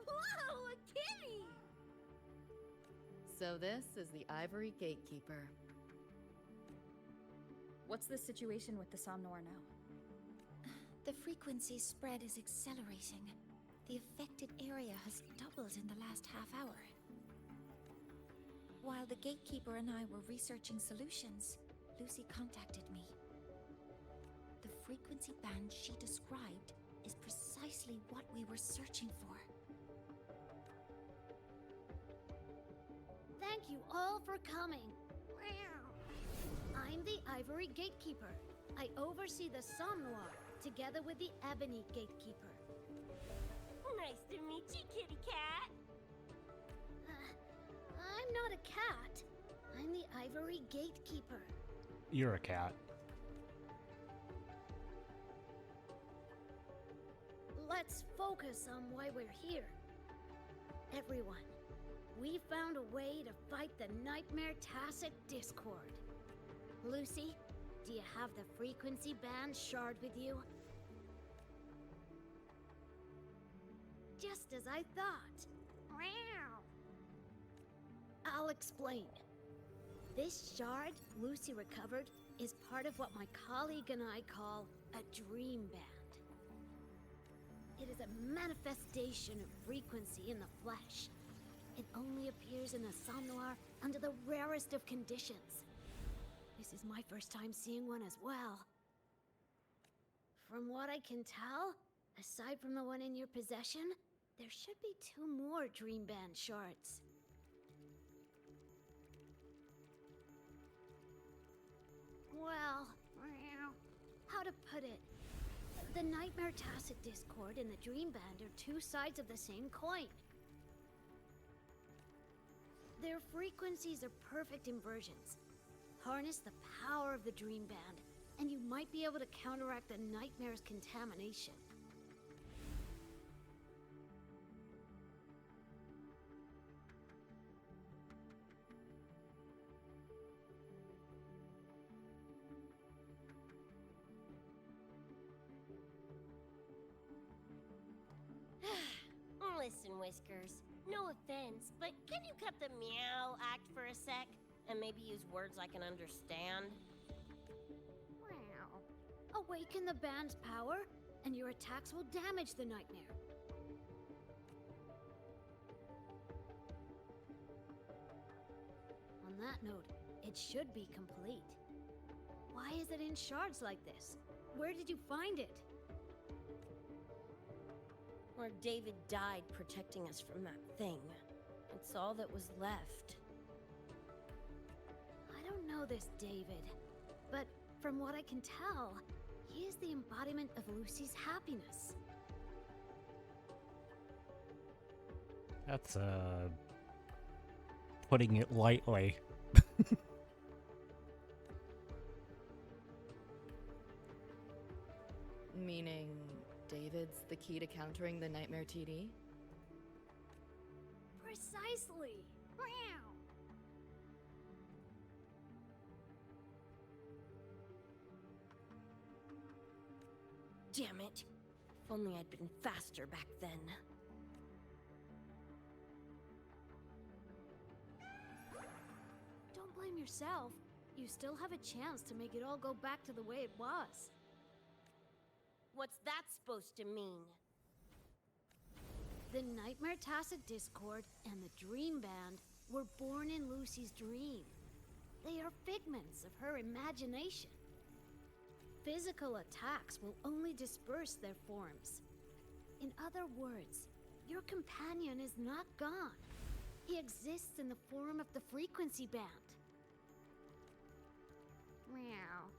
Whoa, a kitty! So this is the Ivory Gatekeeper. What's the situation with the Somnoir now? The frequency spread is accelerating. The affected area has doubled in the last half hour. While the gatekeeper and I were researching solutions, Lucy contacted me. The frequency band she described is precisely what we were searching for. Thank you all for coming. I'm the Ivory Gatekeeper. I oversee the Somnoir, together with the Ebony Gatekeeper. Nice to meet you, kitty cat. I'm not a cat. I'm the Ivory Gatekeeper. You're a cat. Let's focus on why we're here. Everyone, we found a way to fight the Nightmare Tacit Discord. Lucy, do you have the frequency band shard with you? Just as I thought. I'll explain. This shard Lucy recovered is part of what my colleague and I call a dream band. It is a manifestation of frequency in the flesh. It only appears in the Somnoir under the rarest of conditions. This is my first time seeing one as well. From what I can tell, aside from the one in your possession, there should be 2 more Dream Band shards. Well, how to put it? The Nightmare Tacit Discord and the Dream Band are 2 sides of the same coin. Their frequencies are perfect inversions. Harness the power of the Dream Band, and you might be able to counteract the Nightmare's contamination. Listen, Whiskers, no offense, but can you cut the meow act for a sec? And maybe use words I can understand? Awaken the band's power, and your attacks will damage the Nightmare. On that note, it should be complete. Why is it in shards like this? Where did you find it? Where David died protecting us from that thing. It's all that was left. I don't know this David, but from what I can tell, he is the embodiment of Lucy's happiness. That's, putting it lightly. Meaning, David's the key to countering the Nightmare TD? Precisely! Meow. Damn it. If only I'd been faster back then. Don't blame yourself. You still have a chance to make it all go back to the way it was. What's that supposed to mean? The Nightmare Tacit Discord and the Dream Band were born in Lucy's dream. They are figments of her imagination. Physical attacks will only disperse their forms. In other words, your companion is not gone. He exists in the form of the frequency band. Meow.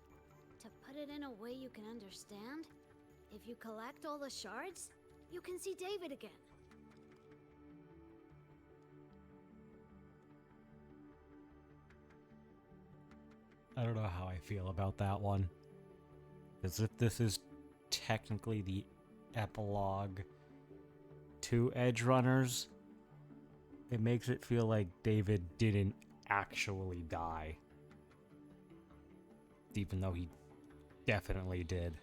To put it in a way you can understand, if you collect all the shards, you can see David again. I don't know how I feel about that one. Because if this is technically the epilogue to Edgerunners, it makes it feel like David didn't actually die. Even though he definitely did.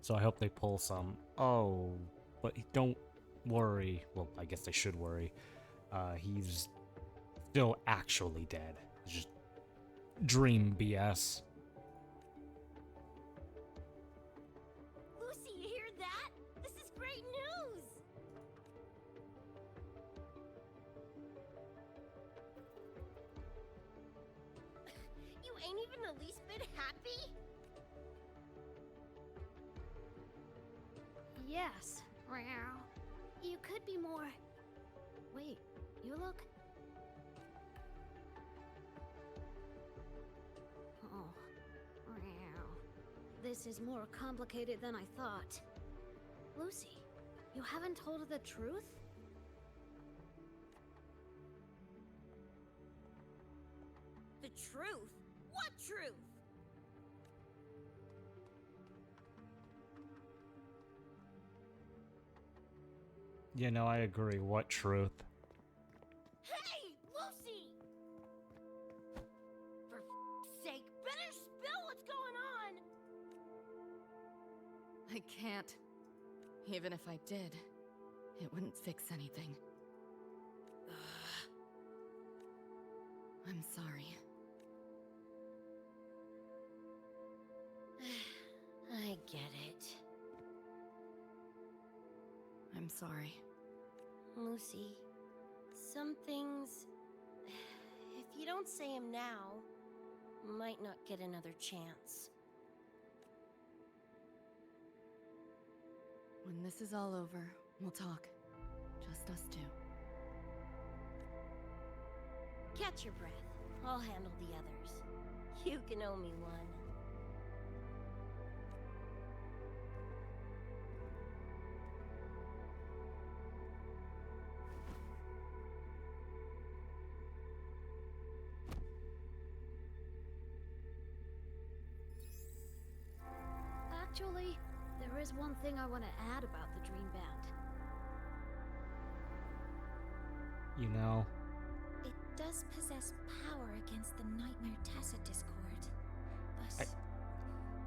So I hope they pull some, oh, but don't worry. Well, I guess they should worry. He's still actually dead. It's just dream BS. Lucy, you hear that? This is great news! You ain't even the least bit happy? Yes. Meow. You could be more... Wait, you look... Oh. Meow. This is more complicated than I thought. Lucy, you haven't told her the truth? The truth? What truth? You know, I agree. What truth? Hey, Lucy! For sake, better spill what's going on! I can't. Even if I did, it wouldn't fix anything. I'm sorry. I get it. I'm sorry. Lucy, some things, if you don't say them now, might not get another chance. When this is all over, we'll talk. Just us two. Catch your breath. I'll handle the others. You can owe me one. Actually, there is one thing I want to add about the Dream Band. You know, It does possess power against the Nightmare Tacit Discord, but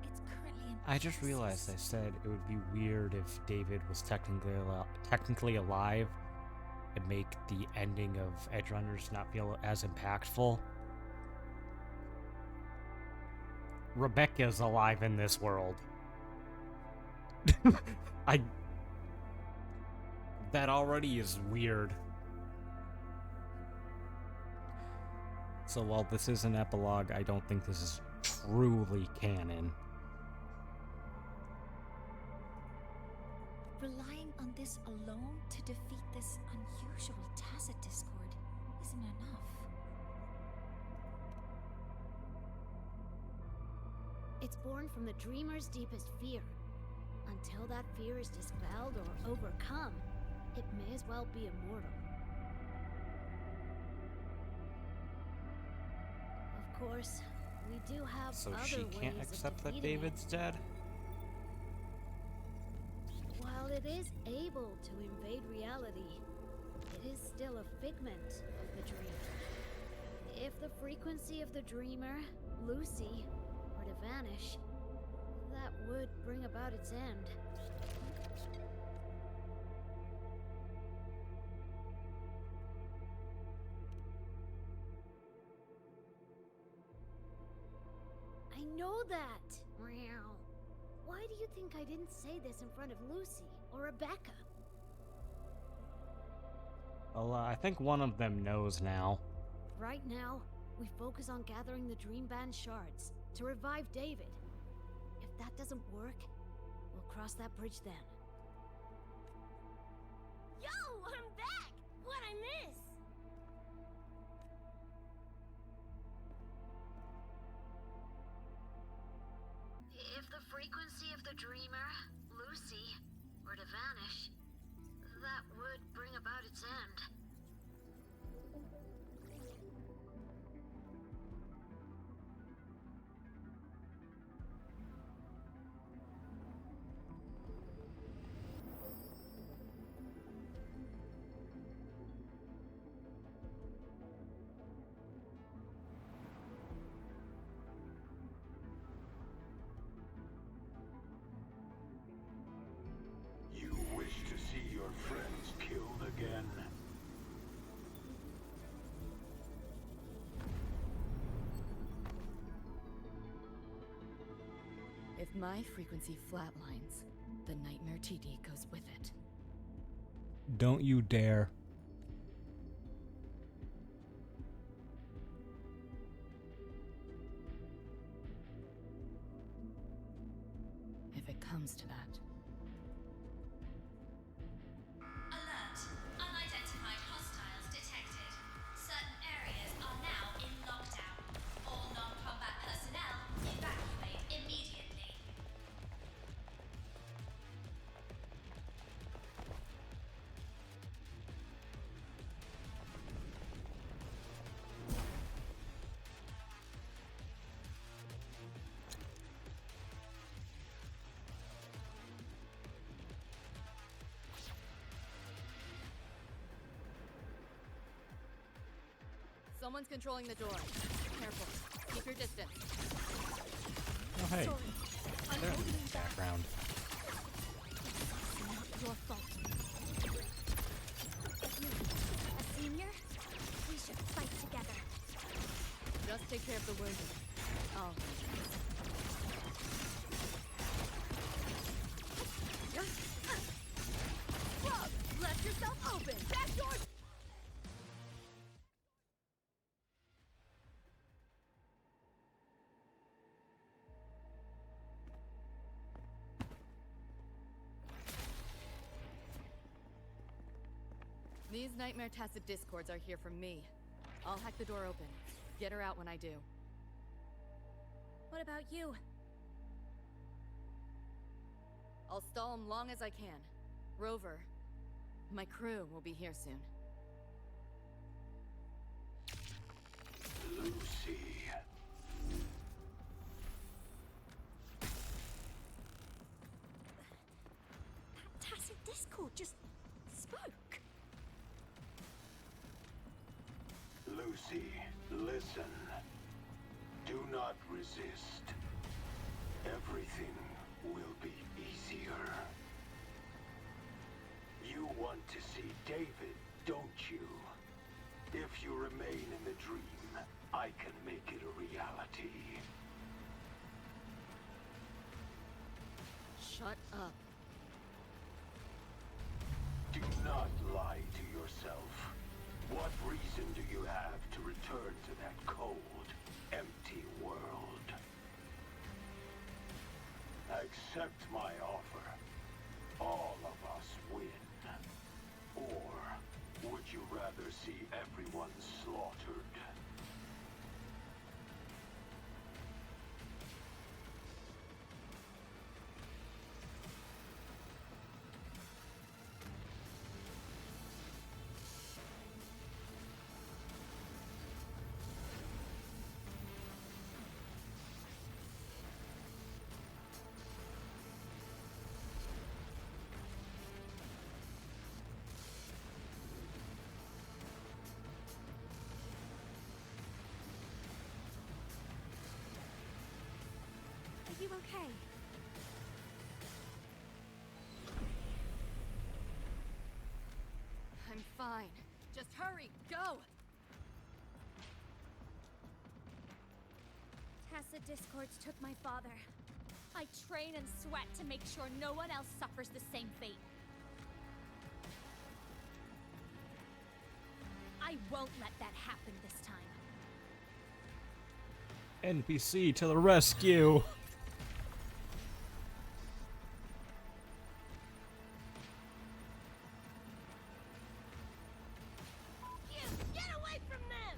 it's currently in I just realized I said it would be weird if David was technically alive and make the ending of Edgerunners not feel as impactful. Rebecca's alive in this world. That already is weird. So while this is an epilogue, I don't think this is truly canon. Relying on this alone to defeat this unusual Tacit Discord isn't enough. It's born from the dreamer's deepest fear. Until that fear is dispelled or overcome, it may as well be immortal. Of course, we do have So other she can't ways of accept that defeating David's dead? While it is able to invade reality, it is still a figment of the dream. If the frequency of the dreamer, Lucy, were to vanish, that would bring about its end. I know that! Meow. Why do you think I didn't say this in front of Lucy or Rebecca? Well, I think one of them knows now. Right now, we focus on gathering the Dream Band shards to revive David. If that doesn't work, we'll cross that bridge then. Yo, I'm back! What'd I miss? If the frequency of the dreamer, Lucy, were to vanish, that would bring about its end. You wish to see your friends killed again? If my frequency flatlines, the Nightmare TD goes with it. Don't you dare. If it comes to that. Alert! Unidentified hostiles detected. Certain areas are now in lockdown. All non-combat personnel evacuate immediately. Someone's controlling the door. Careful. Keep your distance. Oh, hey. Sorry. I'm They're in holding the you back. background. It's not your fault. A senior? We should fight together. Just take care of the wounded. Oh. Frog, let yourself open! Back door! These Nightmare Tacit discords are here from me. I'll hack the door open. Get her out when I do. What about you? I'll stall them long as I can. Rover, my crew will be here soon. Lucy. That tacit discord just spoke. Lucy, listen. Do not resist. Everything will be easier. You want to see David, don't you? If you remain in the dream, I can make it a reality. Shut up. Do not lie to yourself. What reason do you have to return to that cold, empty world? Accept my offer. All of us win. Or would you rather see everyone slaughtered? okay. I'm fine. Just hurry, go! Tacit discords took my father. I train and sweat to make sure no one else suffers the same fate. I won't let that happen this time. NPC to the rescue! Get away from them!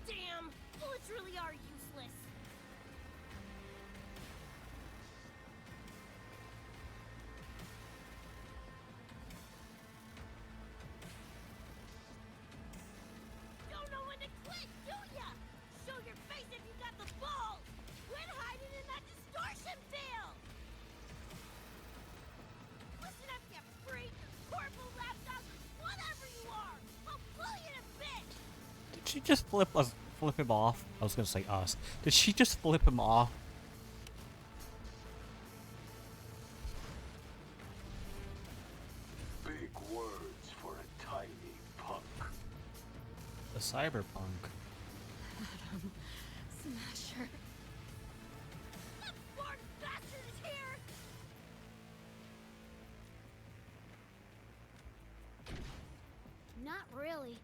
Damn! Bullets really are useless. Don't know when to quit, do ya? Show your face if you got the balls! Quit hiding in that distortion field! Listen up, you freak! Corporal lapdog, whatever you are! I'll pull you to bits! Did she just flip him off? I was gonna say us. Did she just flip him off? Big words for a tiny punk. The Cyberpunk. Adam, Smasher. That born bastard is here! Not really.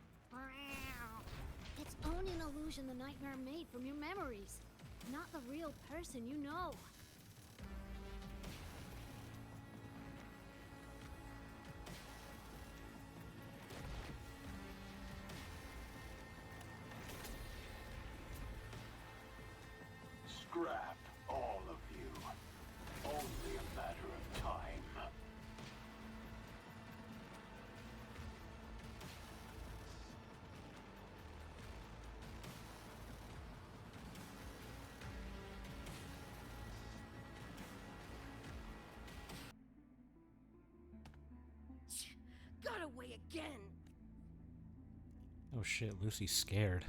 It's only an illusion the nightmare made from your memories, not the real person you know. Scrap, all of you. Only a matter of time. Got away again! Oh shit, Lucy's scared.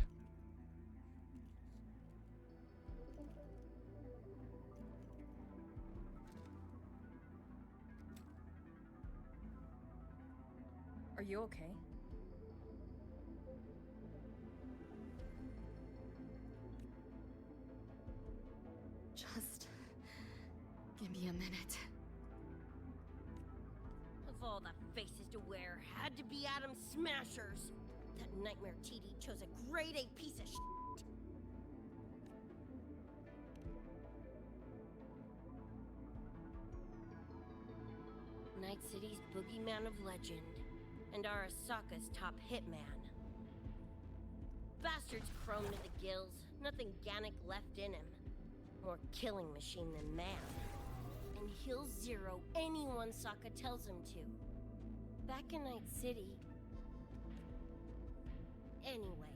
Are you okay? Just give me a minute. Of all the faces to wear, had to be Adam Smashers. That nightmare TD chose a grade A piece of shit. Night City's boogeyman of legend, and Arasaka's top hitman. Bastard's chrome to the gills, nothing Gannic left in him. More killing machine than man. And he'll zero anyone Sokka tells him to. Back in Night City... Anyway,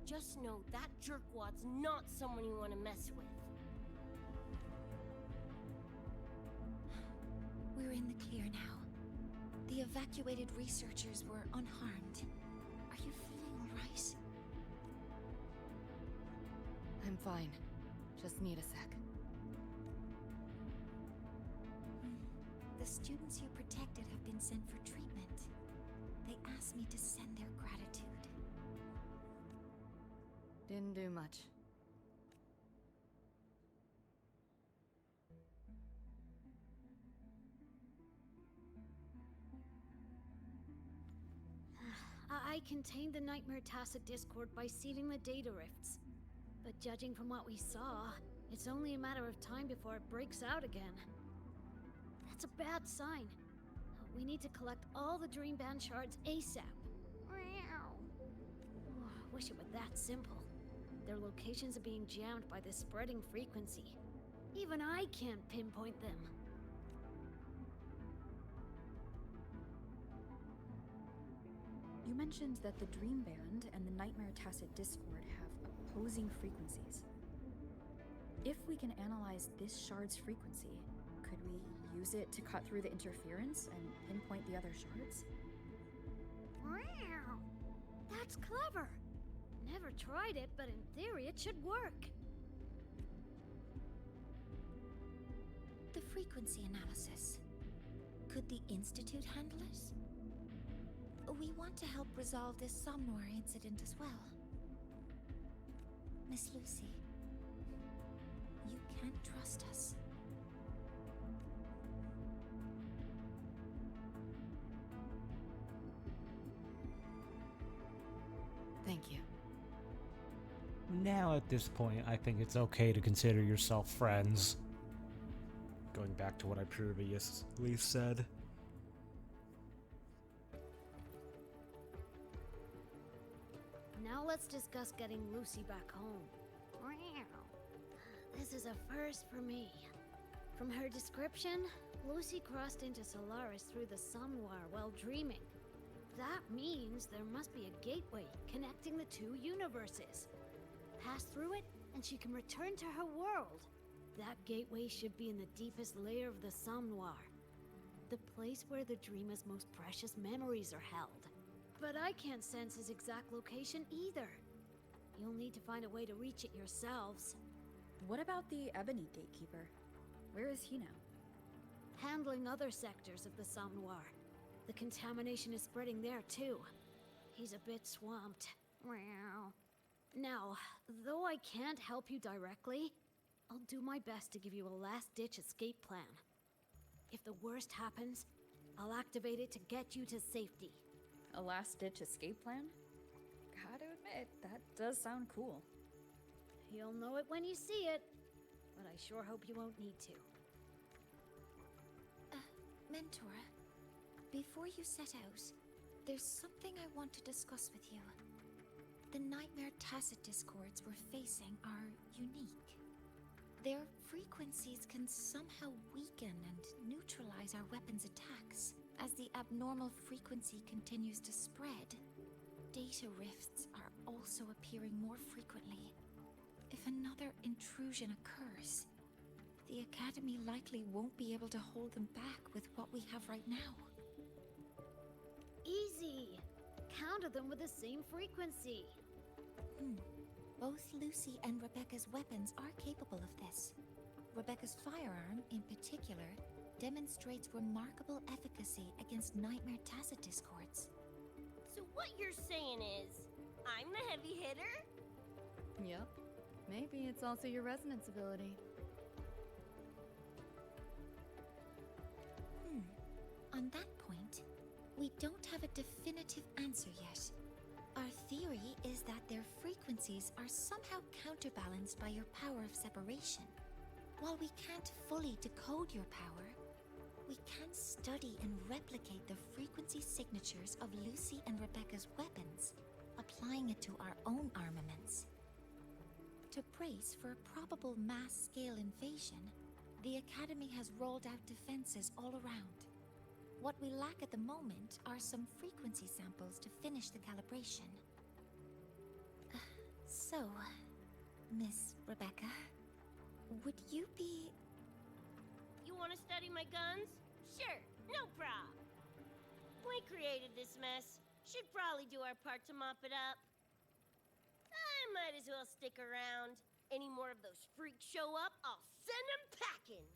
just know that jerkwad's not someone you want to mess with. We're in the clear now. The evacuated researchers were unharmed. Are you feeling all right? I'm fine. Just need a sec. The students you protected have been sent for treatment. They asked me to send their gratitude. Didn't do much. I contained the Nightmare Tacit Discord by seeding the data rifts. But judging from what we saw, it's only a matter of time before it breaks out again. That's a bad sign. We need to collect all the Dreamband shards ASAP. Wish it were that simple. Their locations are being jammed by this spreading frequency. Even I can't pinpoint them. You mentioned that the Dreamband and the Nightmare Tacit Discord have opposing frequencies. If we can analyze this shard's frequency, could we use it to cut through the interference and pinpoint the other shards? That's clever. Never tried it, but in theory it should work. The frequency analysis. Could the Institute handle it? We want to help resolve this Somnoir incident as well. Miss Lucy, you can trust us. Thank you. Now at this point, I think it's okay to consider yourself friends. Going back to what I previously said. Now let's discuss getting Lucy back home. This is a first for me. From her description, Lucy crossed into Solaris through the Somnoir while dreaming. That means there must be a gateway connecting the two universes. Pass through it, and she can return to her world. That gateway should be in the deepest layer of the Somnoir, the place where the dreamer's most precious memories are held. But I can't sense his exact location either. You'll need to find a way to reach it yourselves. What about the Ebony Gatekeeper? Where is he now? Handling other sectors of the Somnoir. The contamination is spreading there too. He's a bit swamped. Now, though I can't help you directly, I'll do my best to give you a last-ditch escape plan. If the worst happens, I'll activate it to get you to safety. A last-ditch escape plan? Gotta admit, that does sound cool. You'll know it when you see it, but I sure hope you won't need to. Mentor, before you set out, there's something I want to discuss with you. The Nightmare Tacit discords we're facing are unique. Their frequencies can somehow weaken and neutralize our weapons' attacks. As the abnormal frequency continues to spread, data rifts are also appearing more frequently. If another intrusion occurs, the Academy likely won't be able to hold them back with what we have right now. Easy! Counter them with the same frequency. Both Lucy and Rebecca's weapons are capable of this. Rebecca's firearm, in particular, demonstrates remarkable efficacy against Nightmare Tacit discords. So what you're saying is, I'm the heavy hitter? Yep. Maybe it's also your resonance ability. On that point, we don't have a definitive answer yet. Our theory is that their frequencies are somehow counterbalanced by your power of separation. While we can't fully decode your power, we can study and replicate the frequency signatures of Lucy and Rebecca's weapons, applying it to our own armaments. To brace for a probable mass-scale invasion, the Academy has rolled out defenses all around. What we lack at the moment are some frequency samples to finish the calibration. So, Miss Rebecca, would you be... You want to study my guns? Sure, no prob. We created this mess. Should probably do our part to mop it up. I might as well stick around. Any more of those freaks show up, I'll send them packing.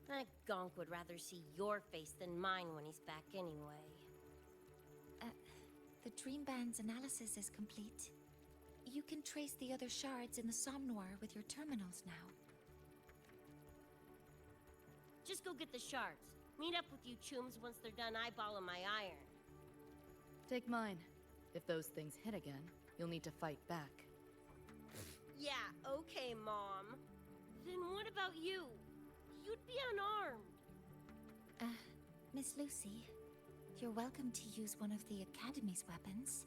That gonk would rather see your face than mine when he's back anyway. The Dream Band's analysis is complete. You can trace the other shards in the Somnoir with your terminals now. Just go get the shards. Meet up with you chooms once they're done eyeballing my iron. Take mine. If those things hit again, you'll need to fight back. Yeah, okay, Mom. Then what about you? You'd be unarmed. Miss Lucy, you're welcome to use one of the Academy's weapons.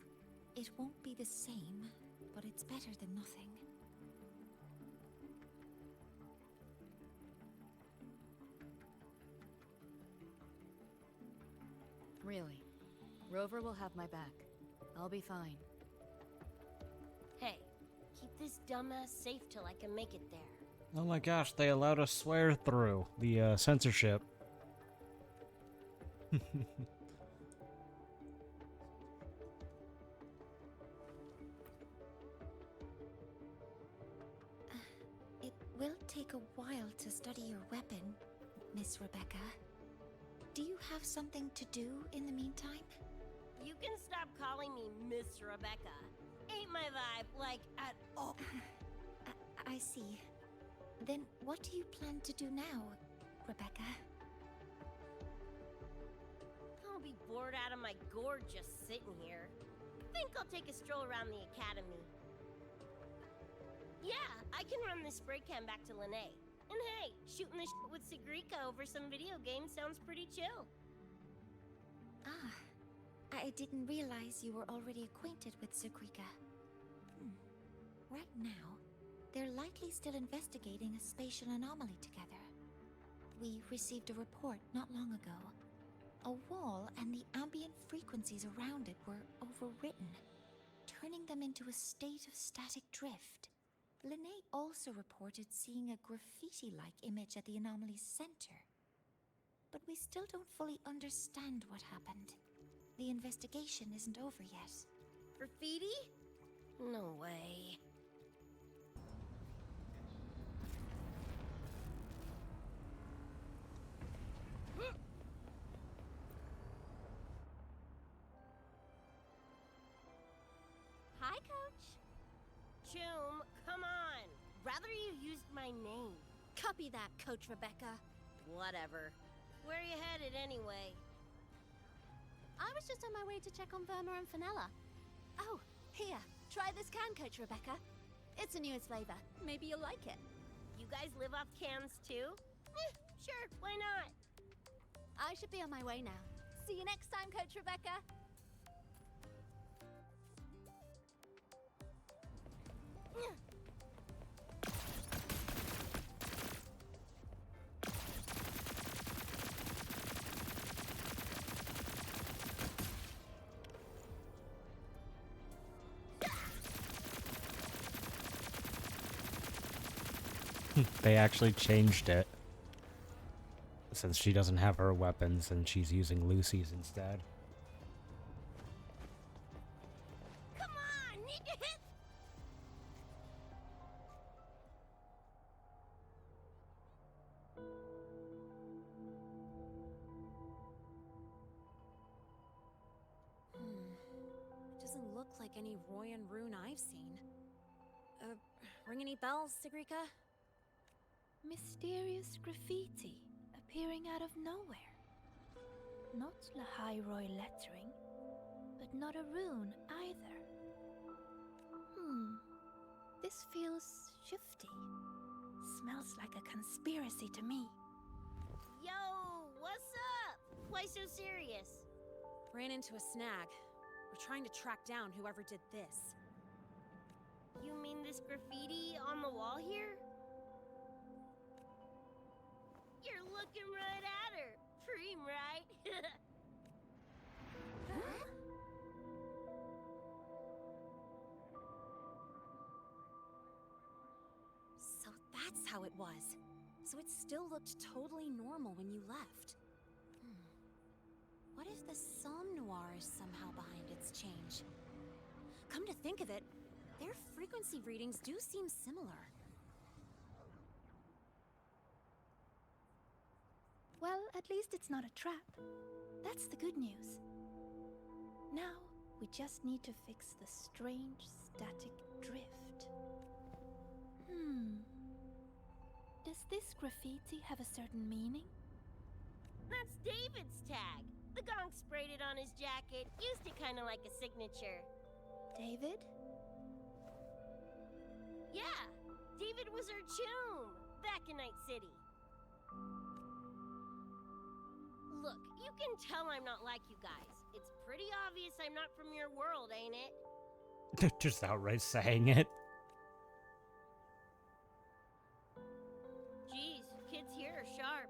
It won't be the same, but it's better than nothing. Really. Rover will have my back. I'll be fine. Hey, keep this dumbass safe till I can make it there. Oh my gosh, they allowed us swear through the censorship. take a while to study your weapon, Miss Rebecca. Do you have something to do in the meantime? You can stop calling me Miss Rebecca. Ain't my vibe, like, at all. I see. Then what do you plan to do now, Rebecca? I'll be bored out of my gourd just sitting here. Think I'll take a stroll around the academy. Yeah, I can run this spray can back to Lene. And hey, shooting the shit with Sigrika over some video games sounds pretty chill. Ah, I didn't realize you were already acquainted with Sigrika. Right now, they're likely still investigating a spatial anomaly together. We received a report not long ago. A wall and the ambient frequencies around it were overwritten, turning them into a state of static drift. Lene also reported seeing a graffiti-like image at the anomaly's center. But we still don't fully understand what happened. The investigation isn't over yet. Graffiti? No way. Hi, Coach. Choom, come on. Rather you used my name. Copy that, Coach Rebecca. Whatever. Where are you headed anyway? I was just on my way to check on Verma and Fenella. Oh, here. Try this can, Coach Rebecca. It's the newest flavor. Maybe you'll like it. You guys live off cans too? Sure, why not? I should be on my way now. See you next time, Coach Rebecca. They actually changed it. Since she doesn't have her weapons and she's using Lucy's instead. Come on, need to hit. It doesn't look like any Royan rune I've seen. Ring any bells, Sigrika? Mysterious graffiti appearing out of nowhere. Not Lahairoi lettering, but not a rune either. This feels shifty. Smells like a conspiracy to me. Yo, what's up? Why so serious? Ran into a snag. We're trying to track down whoever did this. You mean this graffiti on the wall here? You're looking right at her. Preem, right? So that's how it was. So it still looked totally normal when you left. What if the Somme Noir is somehow behind its change? Come to think of it, their frequency readings do seem similar. Well, at least it's not a trap. That's the good news. Now, we just need to fix the strange static drift. Does this graffiti have a certain meaning? That's David's tag. The gonk sprayed it on his jacket. Used it kind of like a signature. David? Yeah, David was our choom back in Night City. Look, you can tell I'm not like you guys. It's pretty obvious I'm not from your world, ain't it? Just outright saying it. Jeez, kids here are sharp.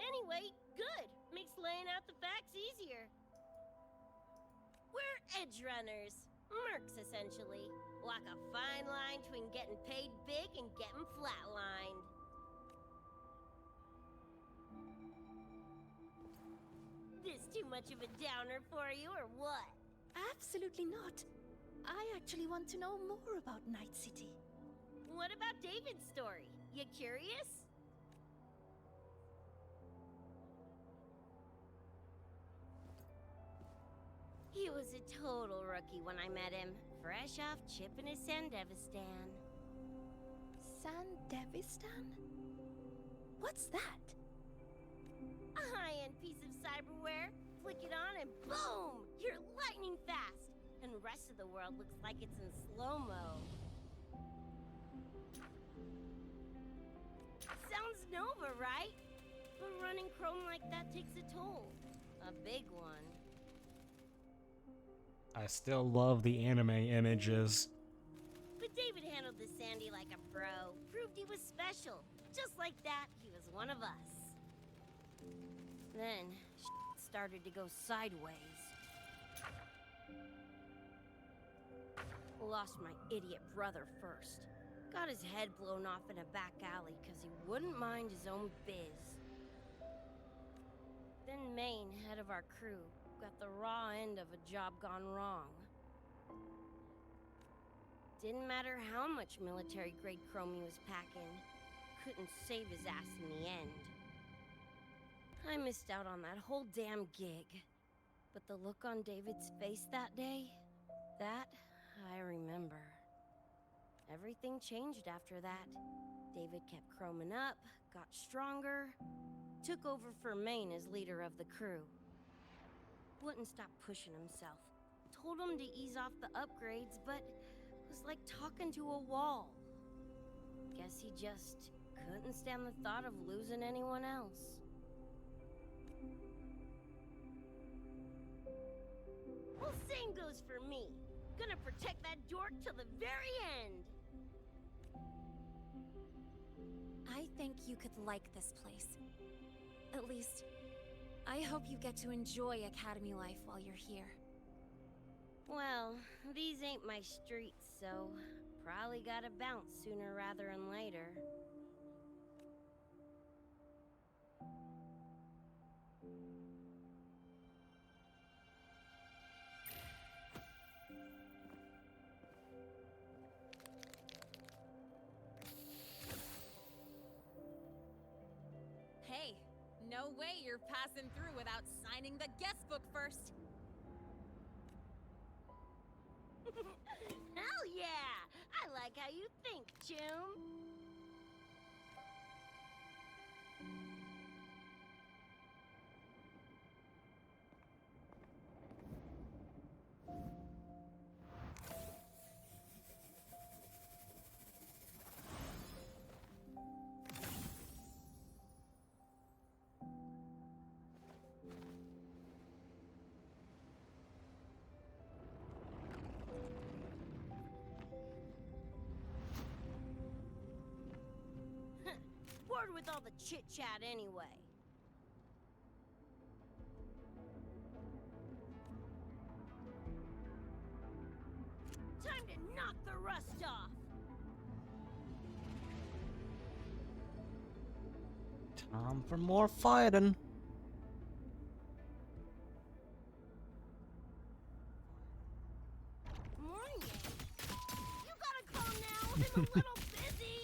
Anyway, good. Makes laying out the facts easier. We're Edgerunners. Mercs, essentially. Walk a fine line between getting paid big and getting flatlined. This too much of a downer for you, or what? Absolutely not. I actually want to know more about Night City. What about David's story? You curious? He was a total rookie when I met him, fresh off chipping his Sandevistan. Sandevistan? What's that? A high-end piece of cyberware. Flick it on and boom! You're lightning fast! And the rest of the world looks like it's in slow-mo. Sounds Nova, right? But running chrome like that takes a toll. A big one. I still love the anime images. But David handled the Sandy like a pro. Proved he was special. Just like that, he was one of us. Then, started to go sideways. Lost my idiot brother first. Got his head blown off in a back alley because he wouldn't mind his own biz. Then Maine, head of our crew, got the raw end of a job gone wrong. Didn't matter how much military-grade chrome he was packing, couldn't save his ass in the end. I missed out on that whole damn gig. But the look on David's face that day, that I remember. Everything changed after that. David kept chroming up, got stronger, took over for Maine as leader of the crew. Wouldn't stop pushing himself. Told him to ease off the upgrades, but was like talking to a wall. Guess he just couldn't stand the thought of losing anyone else. Well, same goes for me. Gonna protect that dork till the very end. I think you could like this place. At least, I hope you get to enjoy Academy life while you're here. Well, these ain't my streets, so probably gotta bounce sooner rather than later. Hey, no way you're passing through without signing the guest book first. Hell yeah! I like how you think, Chum. Bored with all the chit-chat anyway. Time to knock the rust off! Time for more fighting. Morning. You gotta calm now. I'm a little busy.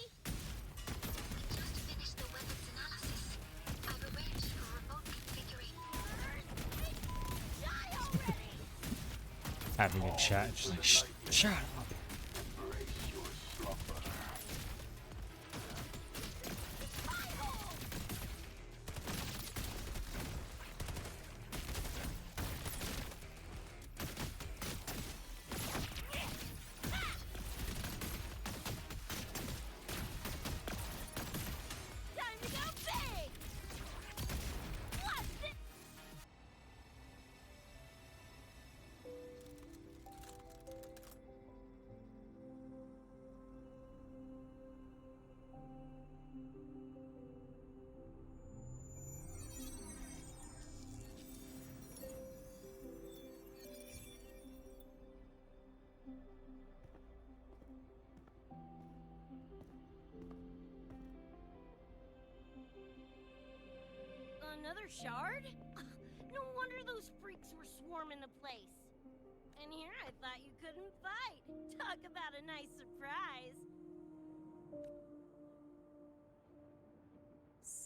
Just finished the weapons analysis. I've arranged for remote configuration. Die already! Having a chat, just like, shut up. Time to go big! What's this? Another shard? No wonder those freaks were swarming the place. And here I thought you couldn't fight. Talk about a nice surprise.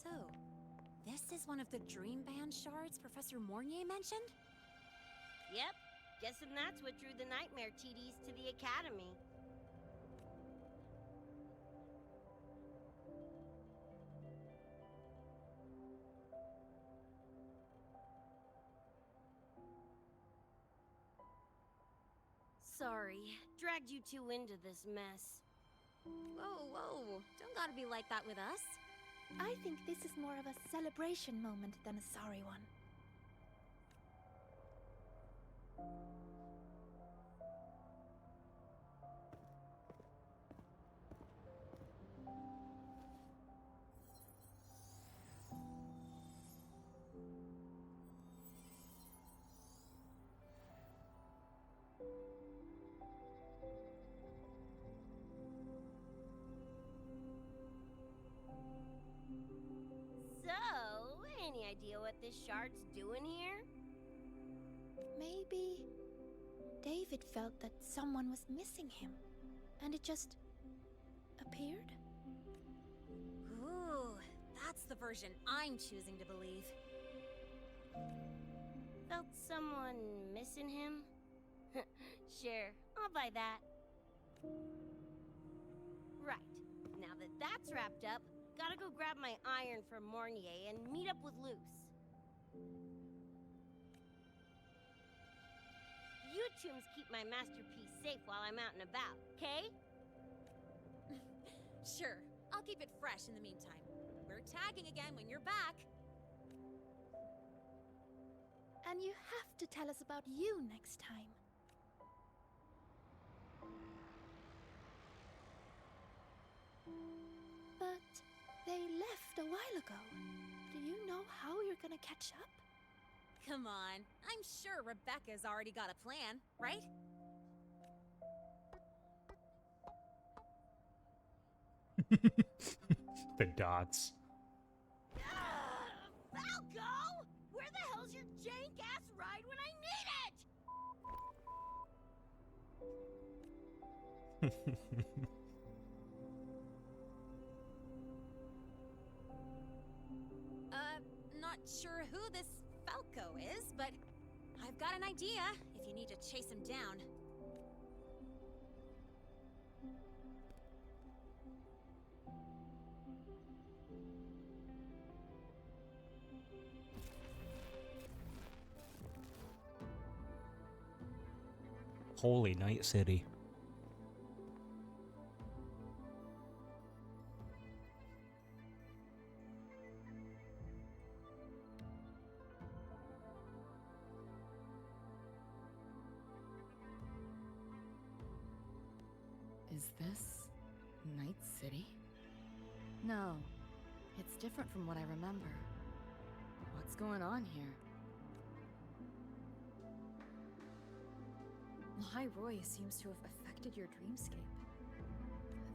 So, this is one of the dream band shards Professor Mornier mentioned? Yep. Guessing that's what drew the nightmare TDs to the academy. Sorry, dragged you two into this mess. Whoa, whoa, don't gotta be like that with us. I think this is more of a celebration moment than a sorry one. So, any idea what this shard's doing here? Maybe David felt that someone was missing him, and it just appeared? Ooh, that's the version I'm choosing to believe. Felt someone missing him? Sure, I'll buy that. Right, now that that's wrapped up, gotta go grab my iron from Mornier and meet up with Luce. You tombs keep my masterpiece safe while I'm out and about, okay? Sure, I'll keep it fresh in the meantime. We're tagging again when you're back. And you have to tell us about you next time. But they left a while ago. Do you know how you're gonna catch up? Come on, I'm sure Rebecca's already got a plan, right? The dots. Falco! Where the hell's your jank-ass ride when I need it? Not sure who this Falco is, but I've got an idea if you need to chase him down. Holy Night City. Is this Night City? No, it's different from what I remember. What's going on here? Roy seems to have affected your dreamscape.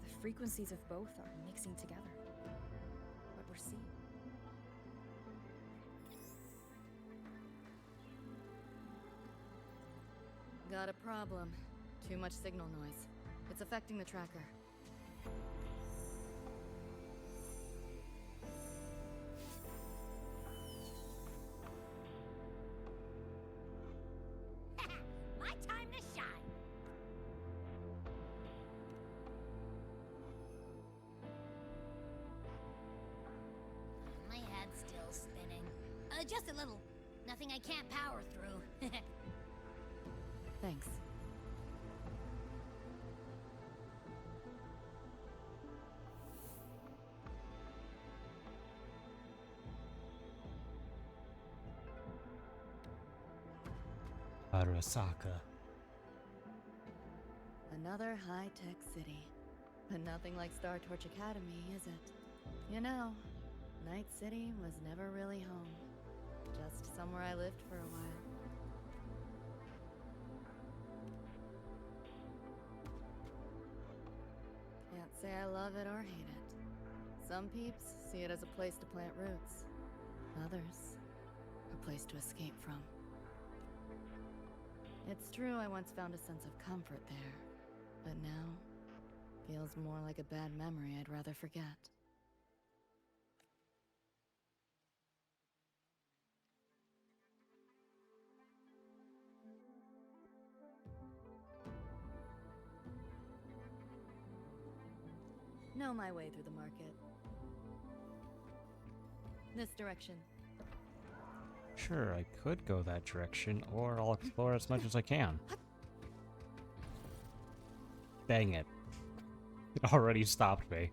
The frequencies of both are mixing together. What we're seeing. Got a problem. Too much signal noise. It's affecting the tracker. My time to shine. My head's still spinning. Just a little. Nothing I can't power through. Thanks. Arasaka. Another high-tech city. But nothing like Star Torch Academy, is it? You know, Night City was never really home. Just somewhere I lived for a while. Can't say I love it or hate it. Some peeps see it as a place to plant roots. Others, a place to escape from. It's true I once found a sense of comfort there, but now feels more like a bad memory I'd rather forget. Know my way through the market. This direction. Sure, I could go that direction, or I'll explore as much as I can. Dang it. It already stopped me.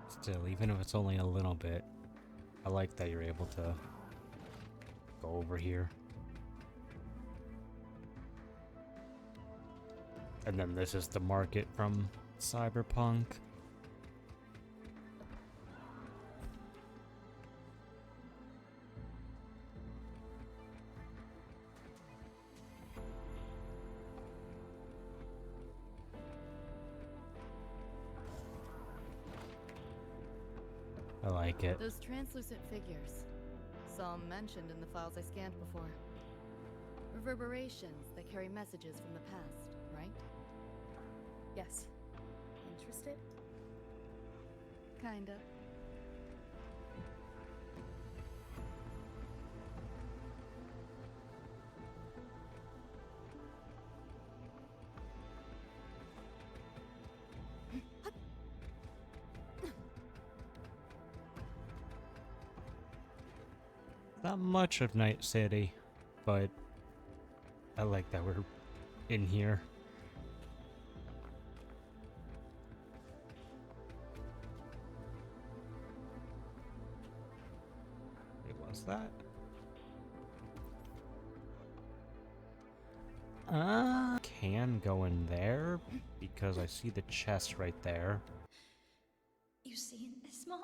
Still, even if it's only a little bit, I like that you're able to go over here. And then this is the market from Cyberpunk. I like it. Those translucent figures. Saw 'em mentioned in the files I scanned before. Reverberations that carry messages from the past, right? Yes. Interested? Kinda. Not much of Night City, but I like that we're in here. Wait, what's that? Can go in there because I see the chest right there. You seen this, Mom?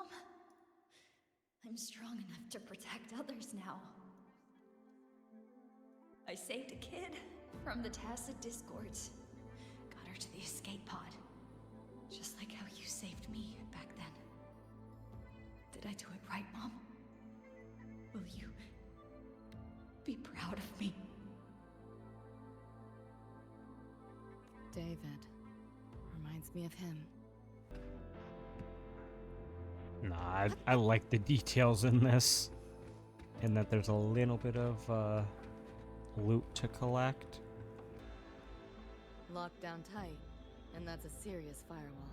I'm strong enough to protect others now. I saved a kid from the Tacit Discords. Got her to the escape pod. Just like how you saved me back then. Did I do it right, Mom? Will you be proud of me? David. Reminds me of him. Nah, I like the details in this. And that there's a little bit of loot to collect. Locked down tight, and that's a serious firewall.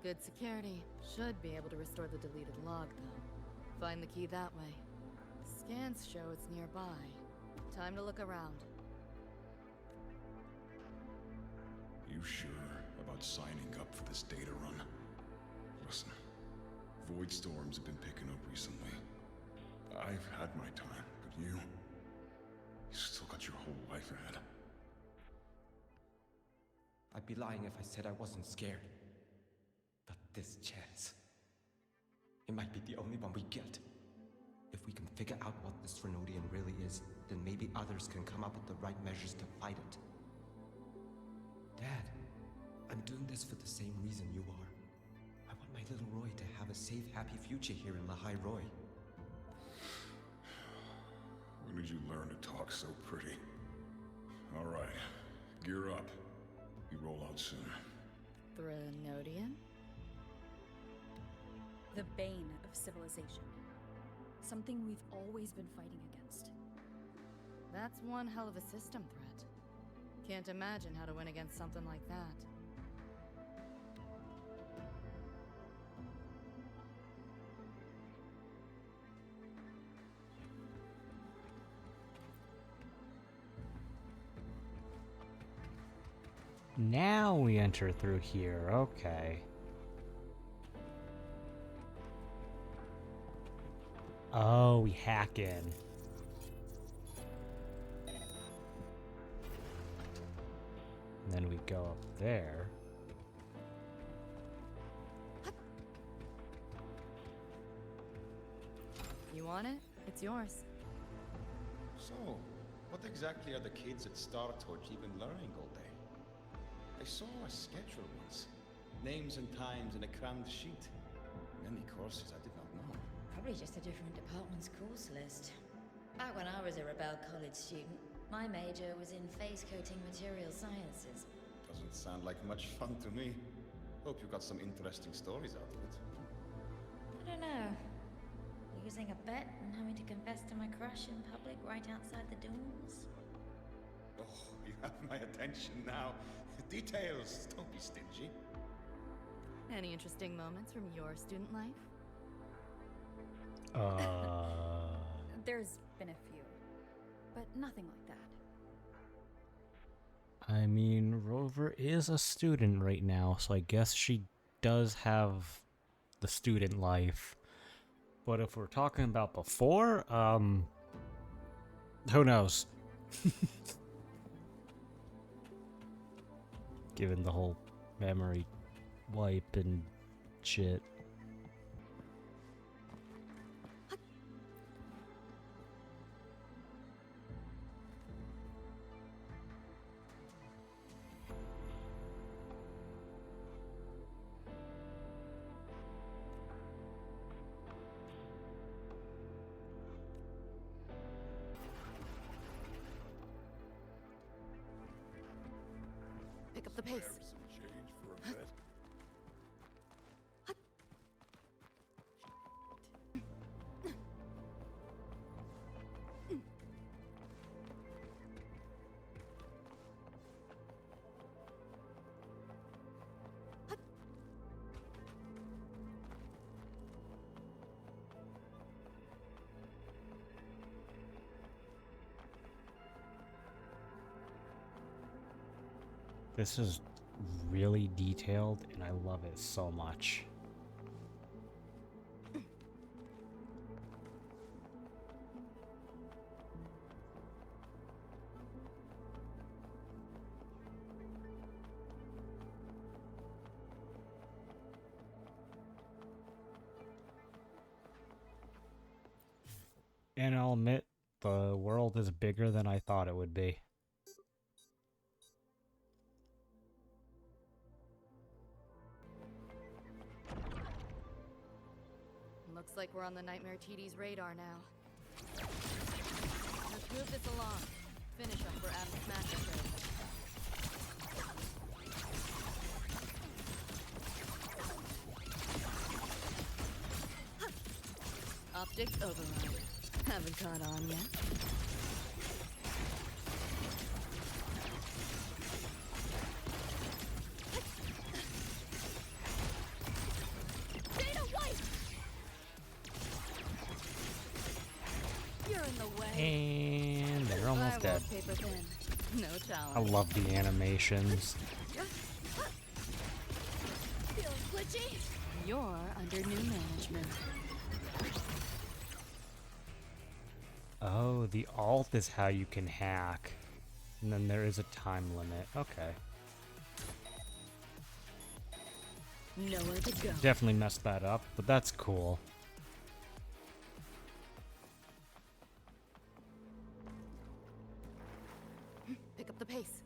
Good security. Should be able to restore the deleted log, though. Find the key that way. Scans show it's nearby. Time to look around. You sure about signing up for this data run? Listen, void storms have been picking up recently. I've had my time, but you still got your whole life ahead. I'd be lying if I said I wasn't scared. But this chance, it might be the only one we get. If we can figure out what this Renodian really is, then maybe others can come up with the right measures to fight it. Dad, I'm doing this for the same reason you are. I want my little Roy to have a safe, happy future here in Lahai Roy. When did you learn to talk so pretty? All right, gear up. We roll out soon. Renodian? The bane of civilization. Something we've always been fighting against. That's one hell of a system threat. Can't imagine how to win against something like that. Now we enter through here, okay. Oh, we hack in. And then we go up there. You want it? It's yours. So, what exactly are the kids at Star Torch even learning all day? I saw a schedule once. Names and times in a crammed sheet. Many courses I did not know. Probably just a different department's course list. Back when I was a Rebel College student, my major was in face coating material sciences. Doesn't sound like much fun to me. Hope you got some interesting stories out of it. I don't know. We losing a bet and having to confess to my crush in public right outside the doors. Oh, you have my attention now. Details, don't be stingy. Any interesting moments from your student life? There's been a few, but nothing like that. I mean, Rover is a student right now, so I guess she does have the student life. But if we're talking about before, who knows? Given the whole memory wipe and shit. Pick up the pace. Some change for a bet. This is really detailed, and I love it so much. And I'll admit, the world is bigger than I thought it would be. Looks like we're on the Nightmare TD's radar now. Let's move this along. Finish up for Adam's massacre. Optics override. Haven't caught on yet. And they're almost dead. Paper thin. No challenge. I love the animations. Feels glitchy. You're under new management. Oh, the alt is how you can hack. And then there is a time limit. Okay. Nowhere to go. Definitely messed that up, but that's cool. Pick up the pace.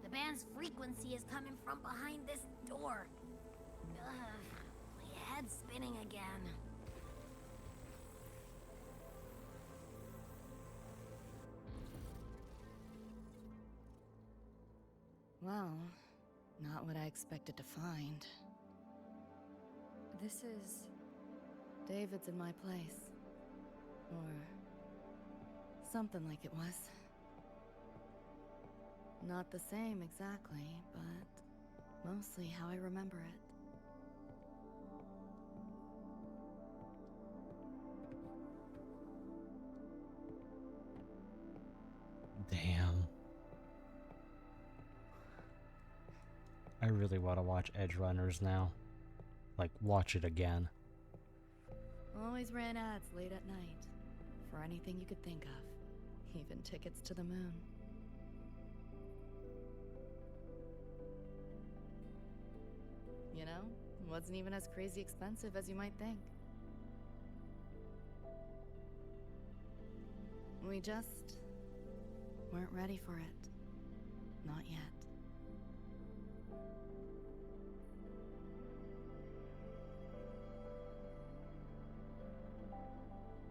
The band's frequency is coming from behind this door. Ugh, my head's spinning again. Well, not what I expected to find. This is... David's in my place. Or... something like it was. Not the same exactly, but mostly how I remember it. Damn. I really want to watch Edgerunners now. Like, watch it again. Always ran ads late at night. For anything you could think of. Even tickets to the moon. You know, wasn't even as crazy expensive as you might think. We just weren't ready for it. Not yet.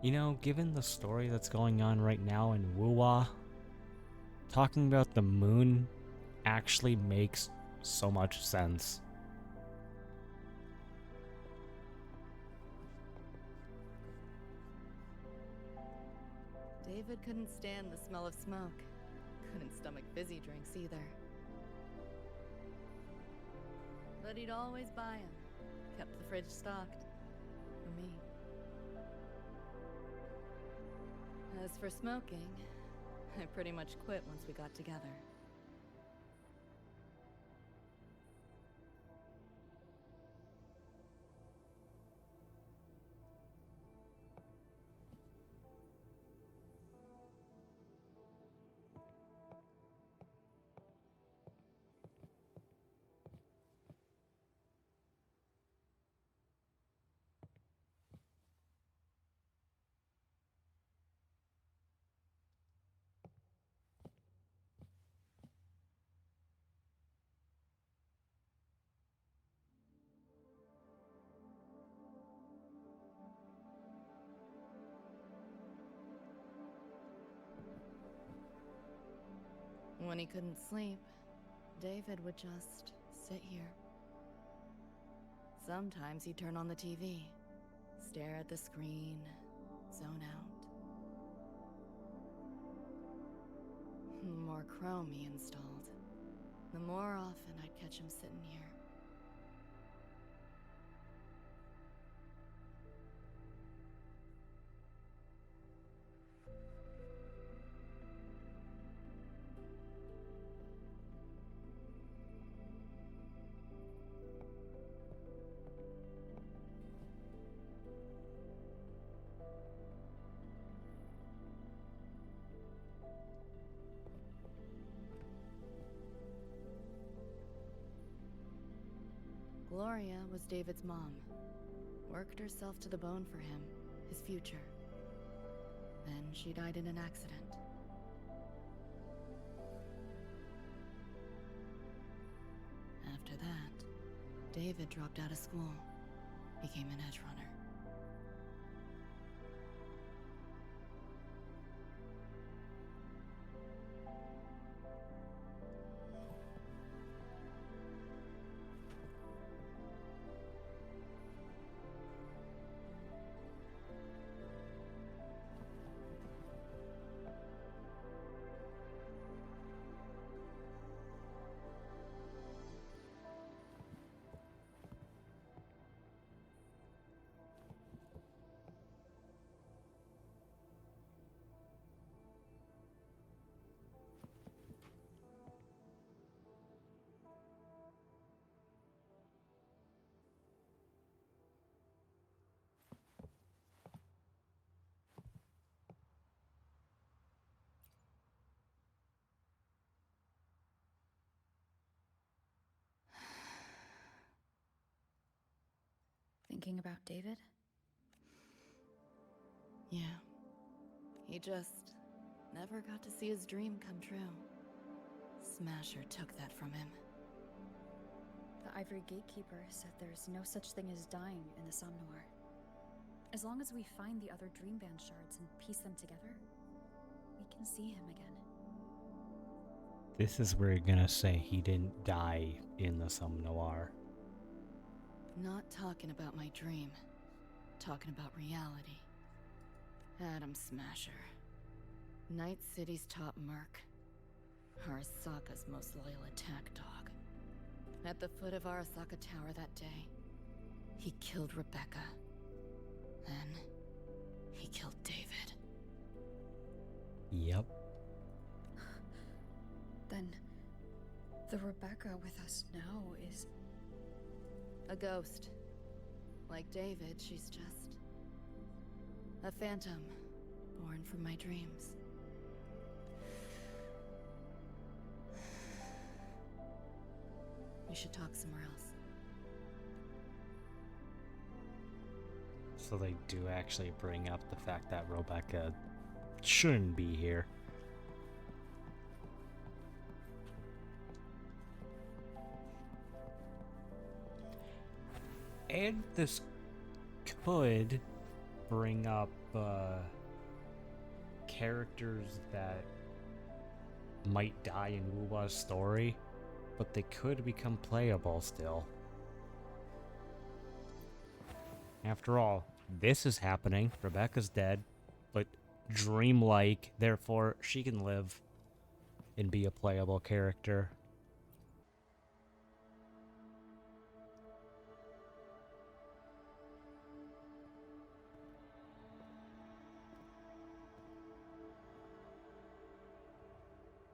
You know, given the story that's going on right now in Wuwa, talking about the moon actually makes so much sense. David couldn't stand the smell of smoke. Couldn't stomach fizzy drinks either. But he'd always buy 'em. Kept the fridge stocked. For me. As for smoking, I pretty much quit once we got together. When he couldn't sleep, David would just sit here. Sometimes he'd turn on the TV, stare at the screen, zone out. The more Chrome he installed, the more often I'd catch him sitting here. Gloria was David's mom. Worked herself to the bone for him, his future. Then she died in an accident. After that, David dropped out of school, became an Edgerunner. Thinking about David? Yeah. He just never got to see his dream come true. Smasher took that from him. The Ivory Gatekeeper said there's no such thing as dying in the Somnoir. As long as we find the other Dream Band shards and piece them together, we can see him again. This is where you're gonna say he didn't die in the Some Noir. Not talking about my dream. Talking about reality. Adam Smasher. Night City's top merc. Arasaka's most loyal attack dog. At the foot of Arasaka Tower that day, he killed Rebecca. Then, he killed David. Yep. Then, the Rebecca with us now is... a ghost. Like David, she's just... a phantom, born from my dreams. We should talk somewhere else. So they do actually bring up the fact that Rebecca shouldn't be here. And this could bring up characters that might die in Wuwa's story, but they could become playable still. After all, this is happening. Rebecca's dead, but dreamlike, therefore she can live and be a playable character.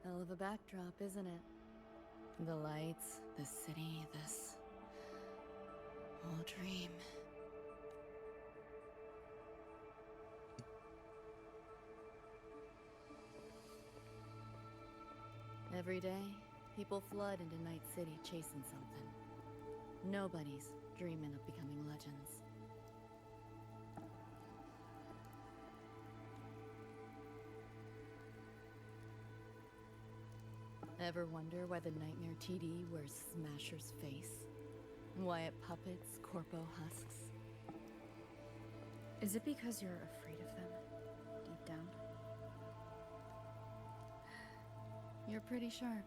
Hell of a backdrop, isn't it? The lights, the city, this whole dream. Every day, people flood into Night City chasing something. Nobody's dreaming of becoming legends. Ever wonder why the Nightmare TD wears Smasher's face? Why it puppets Corpo husks? Is it because you're afraid of them, deep down? You're pretty sharp.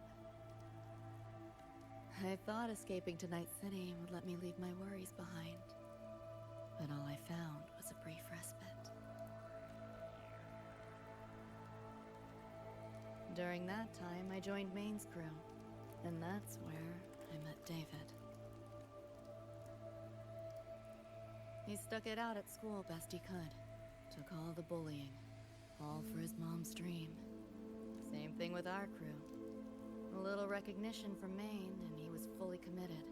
I thought escaping to Night City would let me leave my worries behind. But all I found was a brief respite. During that time, I joined Maine's crew. And that's where I met David. He stuck it out at school best he could. Took all the bullying. All for his mom's dream. Same thing with our crew. A little recognition from Maine, and he was fully committed.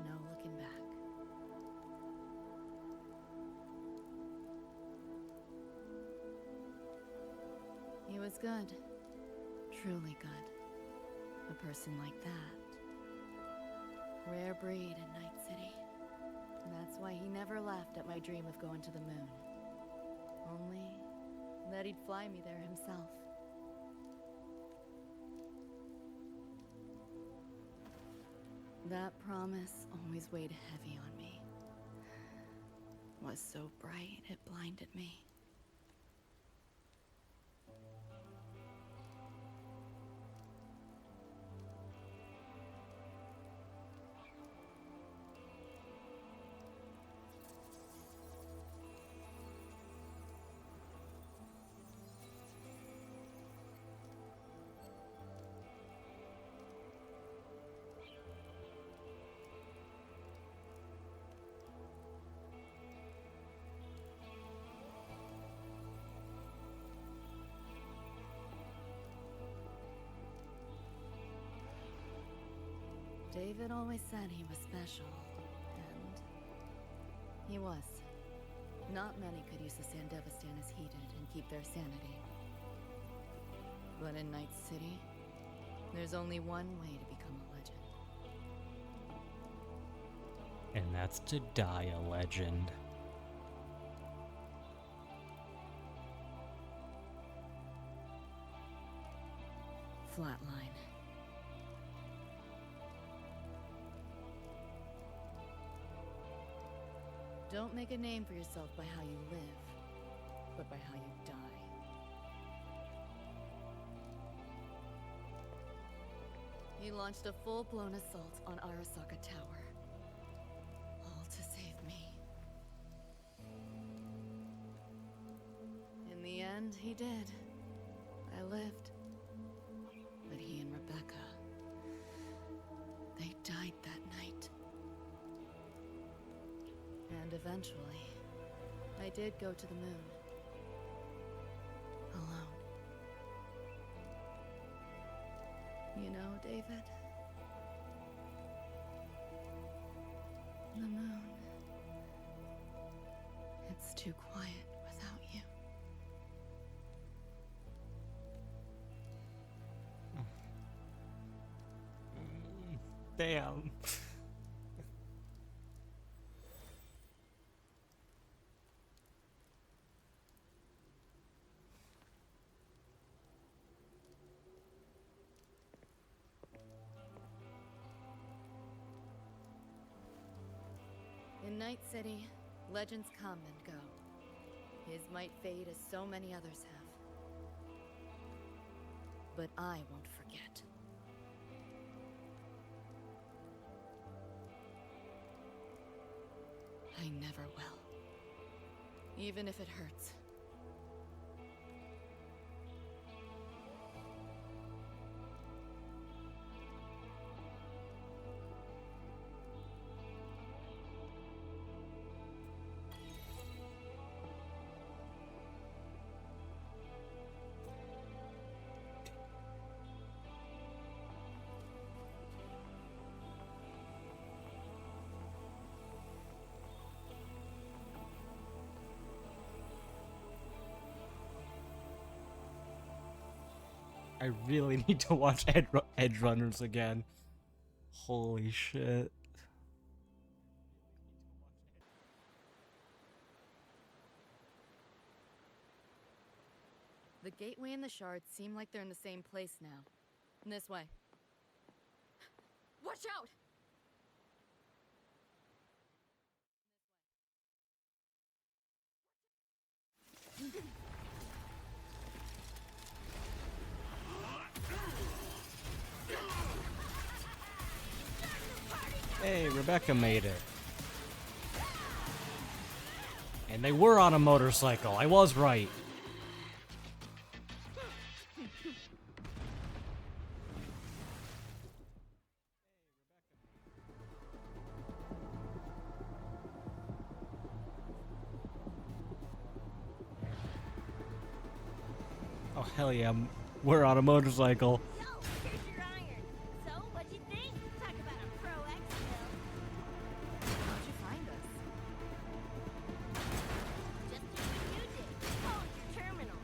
No looking back. He was good. Truly good. A person like that. Rare breed in Night City. That's why he never laughed at my dream of going to the moon. Only that he'd fly me there himself. That promise always weighed heavy on me. Was so bright it blinded me. David always said he was special, and he was. Not many could use the Sandevistan as he did and keep their sanity. But in Night City, there's only one way to become a legend. And that's to die a legend. Flatline. Don't make a name for yourself by how you live, but by how you die. He launched a full-blown assault on Arasaka Tower. All to save me. In the end, he did. I lived. But he and Rebecca, they died that night. And eventually, I did go to the moon. Alone. You know, David? The moon. It's too quiet without you. Damn. In Night City, legends come and go. His might fade as so many others have. But I won't forget. I never will. Even if it hurts. I really need to watch Edgerunners again. Holy shit. The gateway and the shards seem like they're in the same place now. This way. Watch out! Hey, Rebecca made it. And they were on a motorcycle. I was right. Oh, hell yeah. We're on a motorcycle. Yo, here's your iron. So, what'd you think? Talk about a pro X-Bill. How'd you find us? Just do what you did. Call your terminal.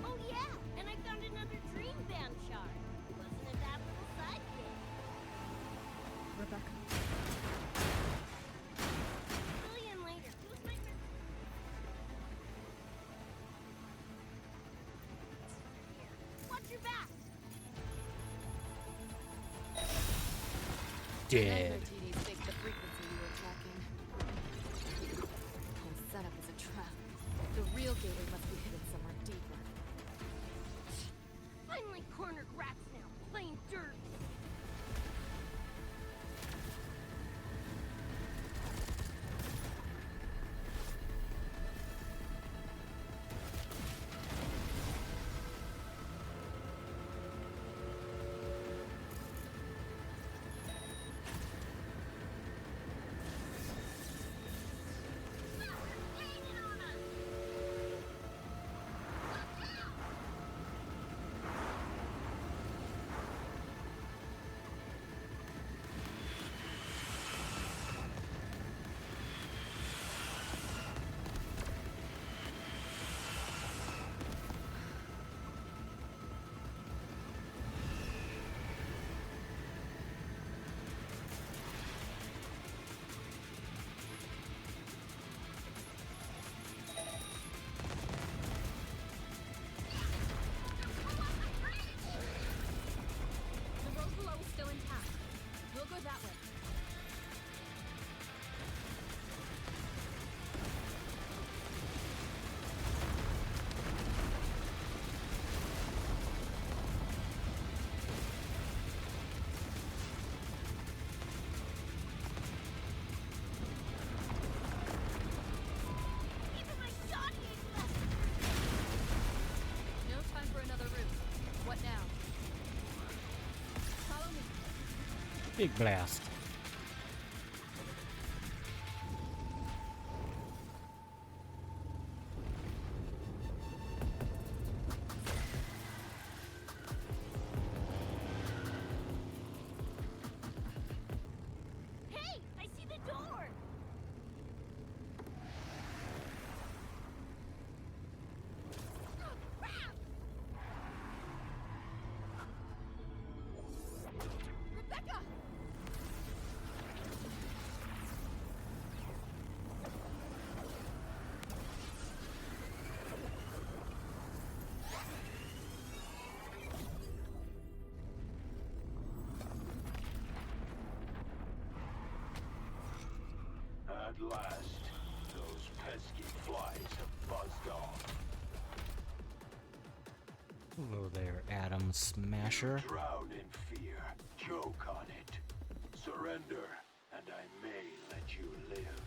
Oh yeah, and I found another dream band shard. Wasn't it that little sidekick? Rebecca. Billion later. Who's my here? Watch your back. Dead. TDs think the frequency you were tracking. The whole setup is a trap. The real gateway must be hidden somewhere deeper. Finally cornered rats now, playing dirt. The road below is still intact. We'll go that way. Even my shot ain't left. No time for another route. What now? Follow me. Big blast. Hey, I see the door. Rebecca! At last, those pesky fly Hello there, Atom Smasher. Drown in fear. Choke on it. Surrender, and I may let you live.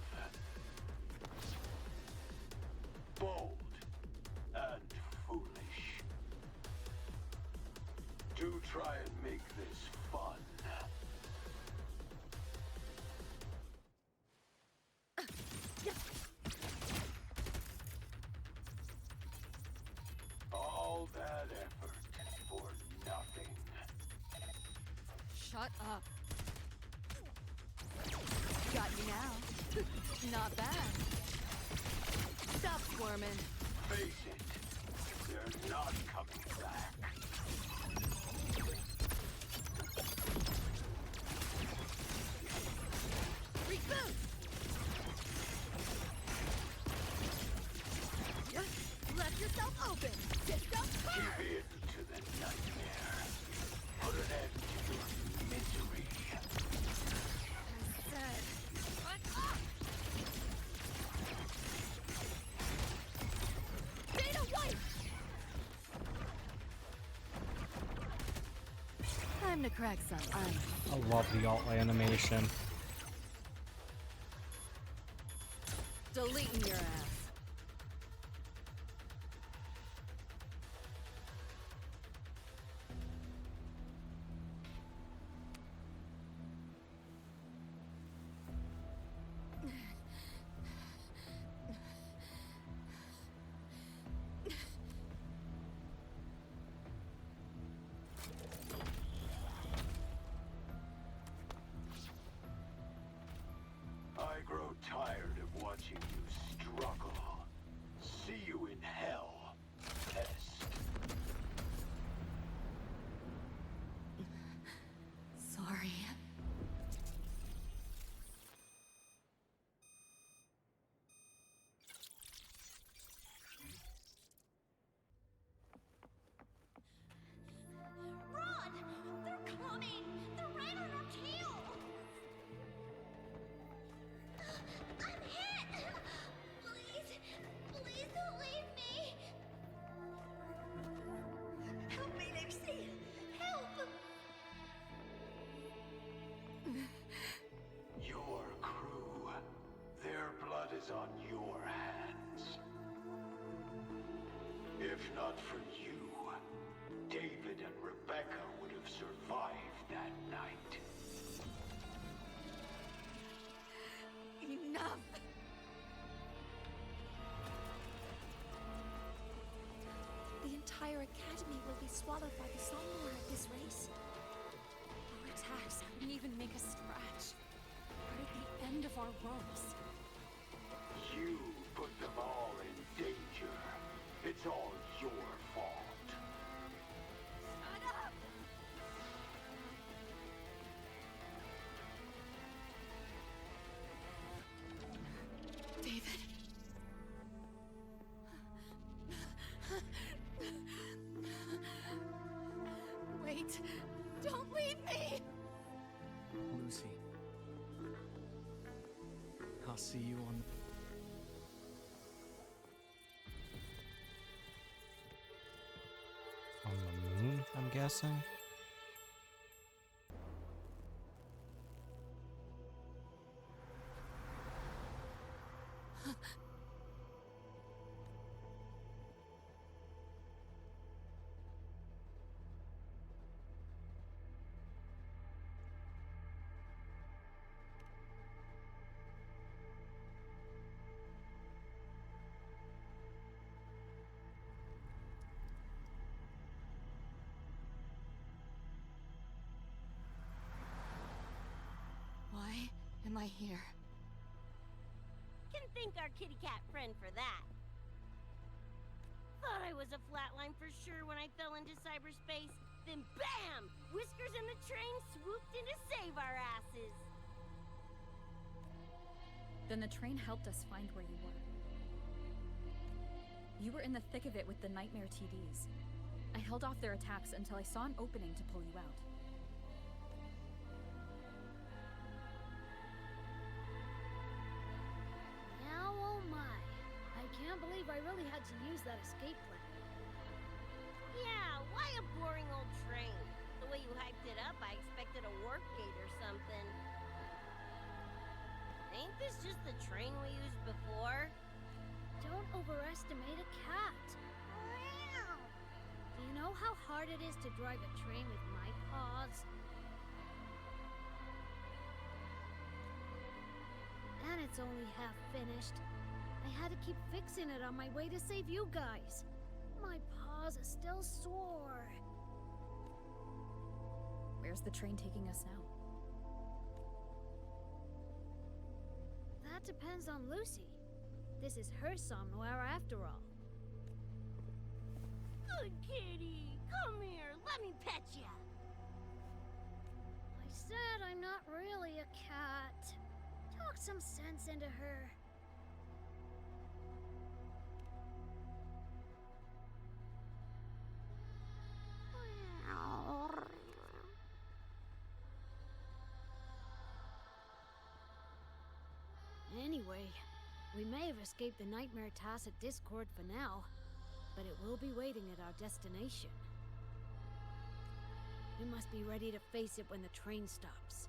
Bold and foolish. Do try and make this fun. All that effort for nothing. Shut up. Got you now. Not bad. Stop squirming. Face it, they're not coming back. Reboot! Left yourself open. Disco Give in to the nightmare. Put an end to your misery. Said. Shut up! Data White! Time to crack some ice. I love the alt animation. Deleting your ass. I grow tired of watching you struggle. See you in hell, pest. Sorry. Run! They're coming! They're right on our tail! I'm hit! Please, please don't leave me! Help me, Lucy! Help! Your crew, their blood is on your hands. If not for you, David and Rebecca would have survived that night. Enough! The entire academy will be swallowed by the Somnor at this race. Our attacks couldn't even make a scratch. We're at the end of our ropes. You put them all in danger. It's all your fault. Shut up! David. Wait. Don't leave me! Lucy. I'll see you on... On the moon, I'm guessing? Why am I here? Can thank our kitty cat friend for that. Thought I was a flatline for sure when I fell into cyberspace. Then BAM! Whiskers and the train swooped in to save our asses. Then the train helped us find where you were. You were in the thick of it with the Nightmare TDs. I held off their attacks until I saw an opening to pull you out. Now, oh my. I can't believe I really had to use that escape plan. Yeah, Why a boring old train? The way you hyped it up, I expected a warp gate or something. Ain't this just the train we used before? Don't overestimate a cat. Do you know how hard it is to drive a train with my paws? And it's only half finished. I had to keep fixing it on my way to save you guys. My paws are still sore. Where's the train taking us now? That depends on Lucy. This is her somewhere after all. Good kitty, come here, let me pet ya. I said I'm not really a cat. Talk some sense into her. Anyway, we may have escaped the Nightmare Tacit Discord for now, but it will be waiting at our destination. We must be ready to face it when the train stops.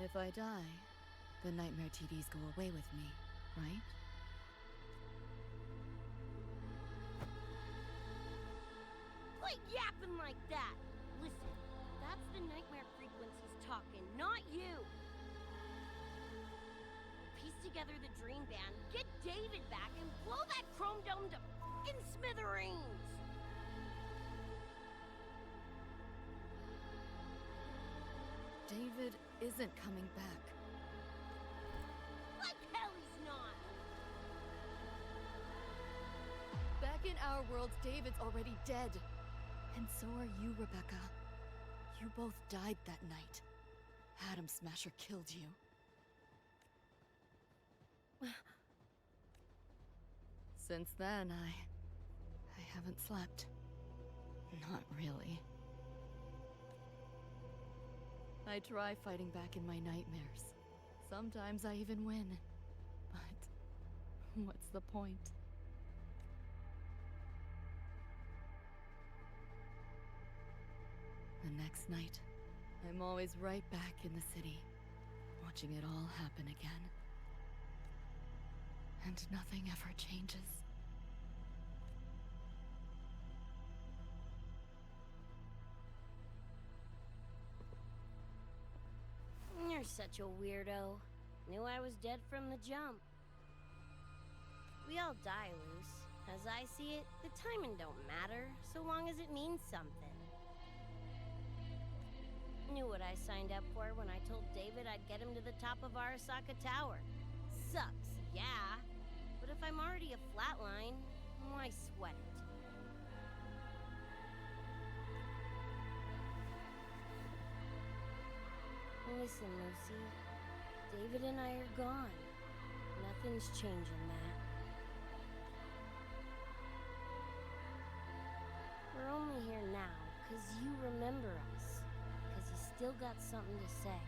If I die, the Nightmare TVs go away with me, right? Quit yapping like that! Listen, that's the nightmare frequencies talking, not you! Piece together the dream band, get David back, and blow that chrome dome to f***ing smithereens! David isn't coming back. Like hell he's not! Back in our world, David's already dead. And so are you, Rebecca. You both died that night. Atom Smasher killed you. Since then, I haven't slept. Not really. I try fighting back in my nightmares. Sometimes I even win. But what's the point? The next night, I'm always right back in the city, watching it all happen again. And nothing ever changes. You're such a weirdo. Knew I was dead from the jump. We all die, Luce. As I see it, the timing don't matter, so long as it means something. Knew what I signed up for when I told David I'd get him to the top of Arasaka Tower. Sucks, yeah. But if I'm already a flatline, why sweat it? Listen, Lucy. David and I are gone. Nothing's changing that. We're only here now because you remember us. Because you still got something to say.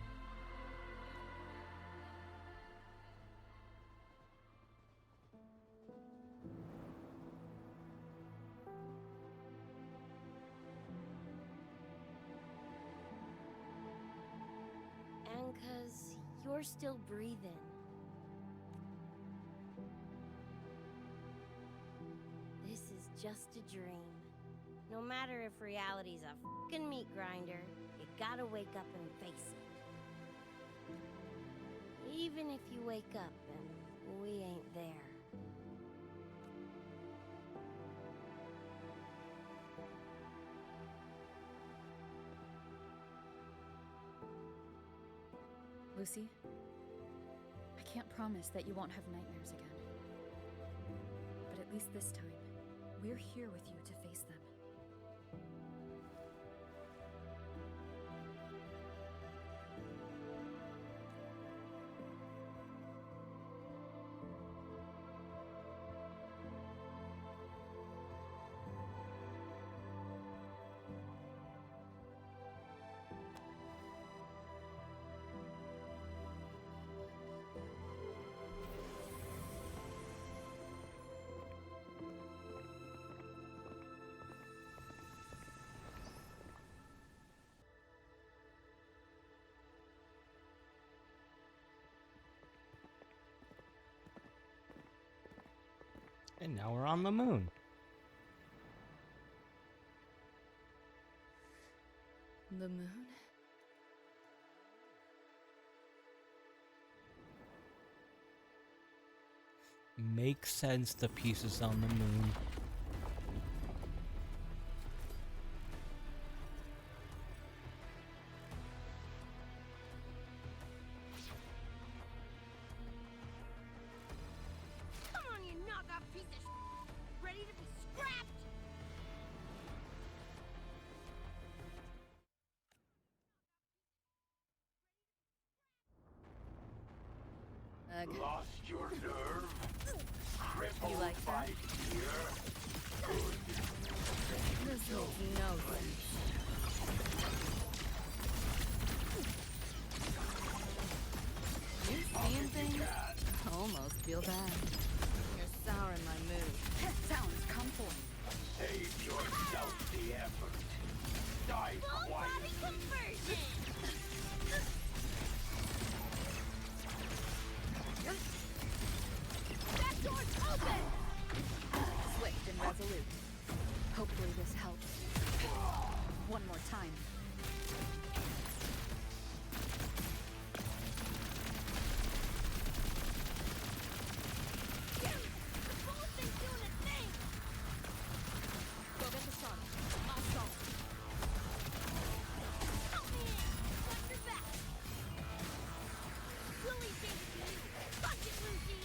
And because you're still breathing. This is just a dream. No matter if reality's a fucking meat grinder, you gotta wake up and face it. Even if you wake up and we ain't there. Lucy, I can't promise that you won't have nightmares again. But at least this time, we're here with you to face them. And now we're on the moon. The moon? Makes sense, the pieces on the moon. Come on, you knockoff piece of ready to be scrapped? Lost your nerve? Crippled You like by that? fear? This makes no sense. You seeing things? Almost feel bad. You're souring my mood. That sounds comforting. Save yourself the effort. Die Full body quietly. conversion! That door's open! Swift and resolute. Hopefully this helps. One more time. The bullets ain't doing a thing! Go get the shot. I'll stop. Help me in! Watch your back! Willie gave it to you! Punch it, Lucy!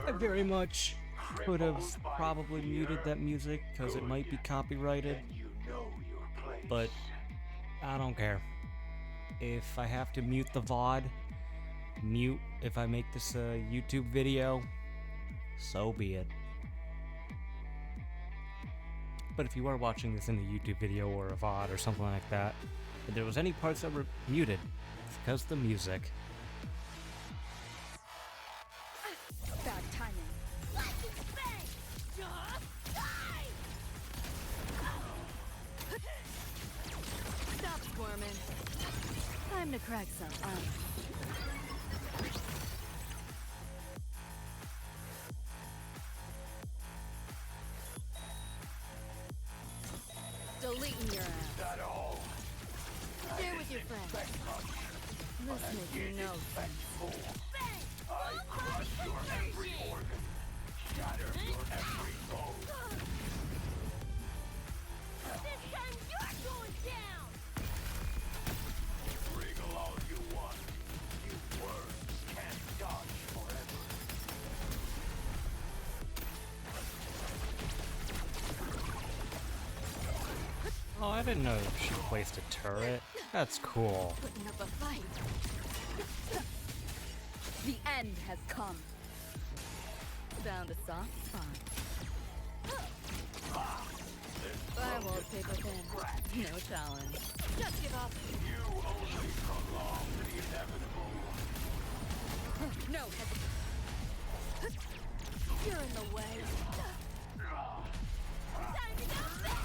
I very much could have probably muted that music because it might be copyrighted, but I don't care. If I have to mute the VOD, mute if I make this a YouTube video, so be it. But if you are watching this in a YouTube video or a VOD or something like that, if there was any parts that were muted, it's because of the music. Bad timing. Lightning bang! Die! Stop squirming. Time to crack some ice. Deleting your ass. That all? Share with your friends. This makes no sense. I crush your every organ, shatter your every bone. This time you're going down! Bring Oh, I didn't know she placed a turret. That's cool. Putting up a fight. The end has come. Found a soft spot. Firewall paper thin. No challenge. Just give up. You only prolong the inevitable. No hesitation. You're in the way. Time to go back!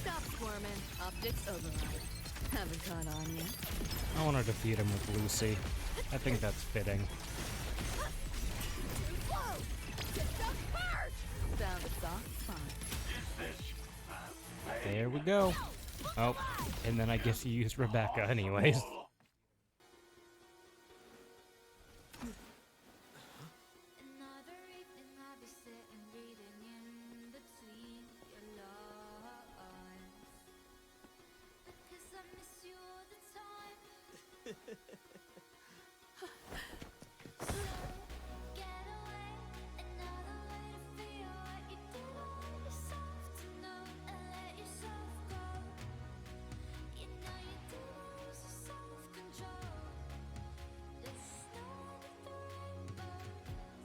Stop squirming. Optics override. Haven't caught on yet. I want to defeat him with Lucy. I think that's fitting. Found a soft spot. There we go. Oh, and then I guess he used Rebecca anyways. Another evening I'll be sitting reading in between your lines. Cause I miss you all the time. So get away, another way to feel what you did on yourself to know and let yourself go. You know you didn't lose your self-control. There's no end at the rainbow.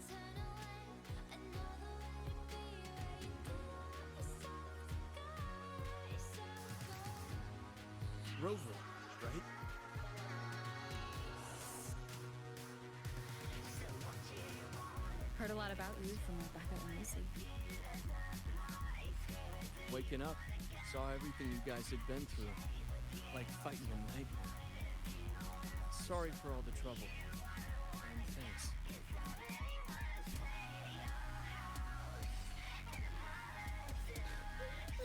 Turn away, another way to be where you didn't want yourself to go. Let yourself go. Rover, right? Heard a lot about you from Rebecca and Lucy. Waking up, saw everything you guys had been through. Like fighting a nightmare. Sorry for all the trouble. And thanks.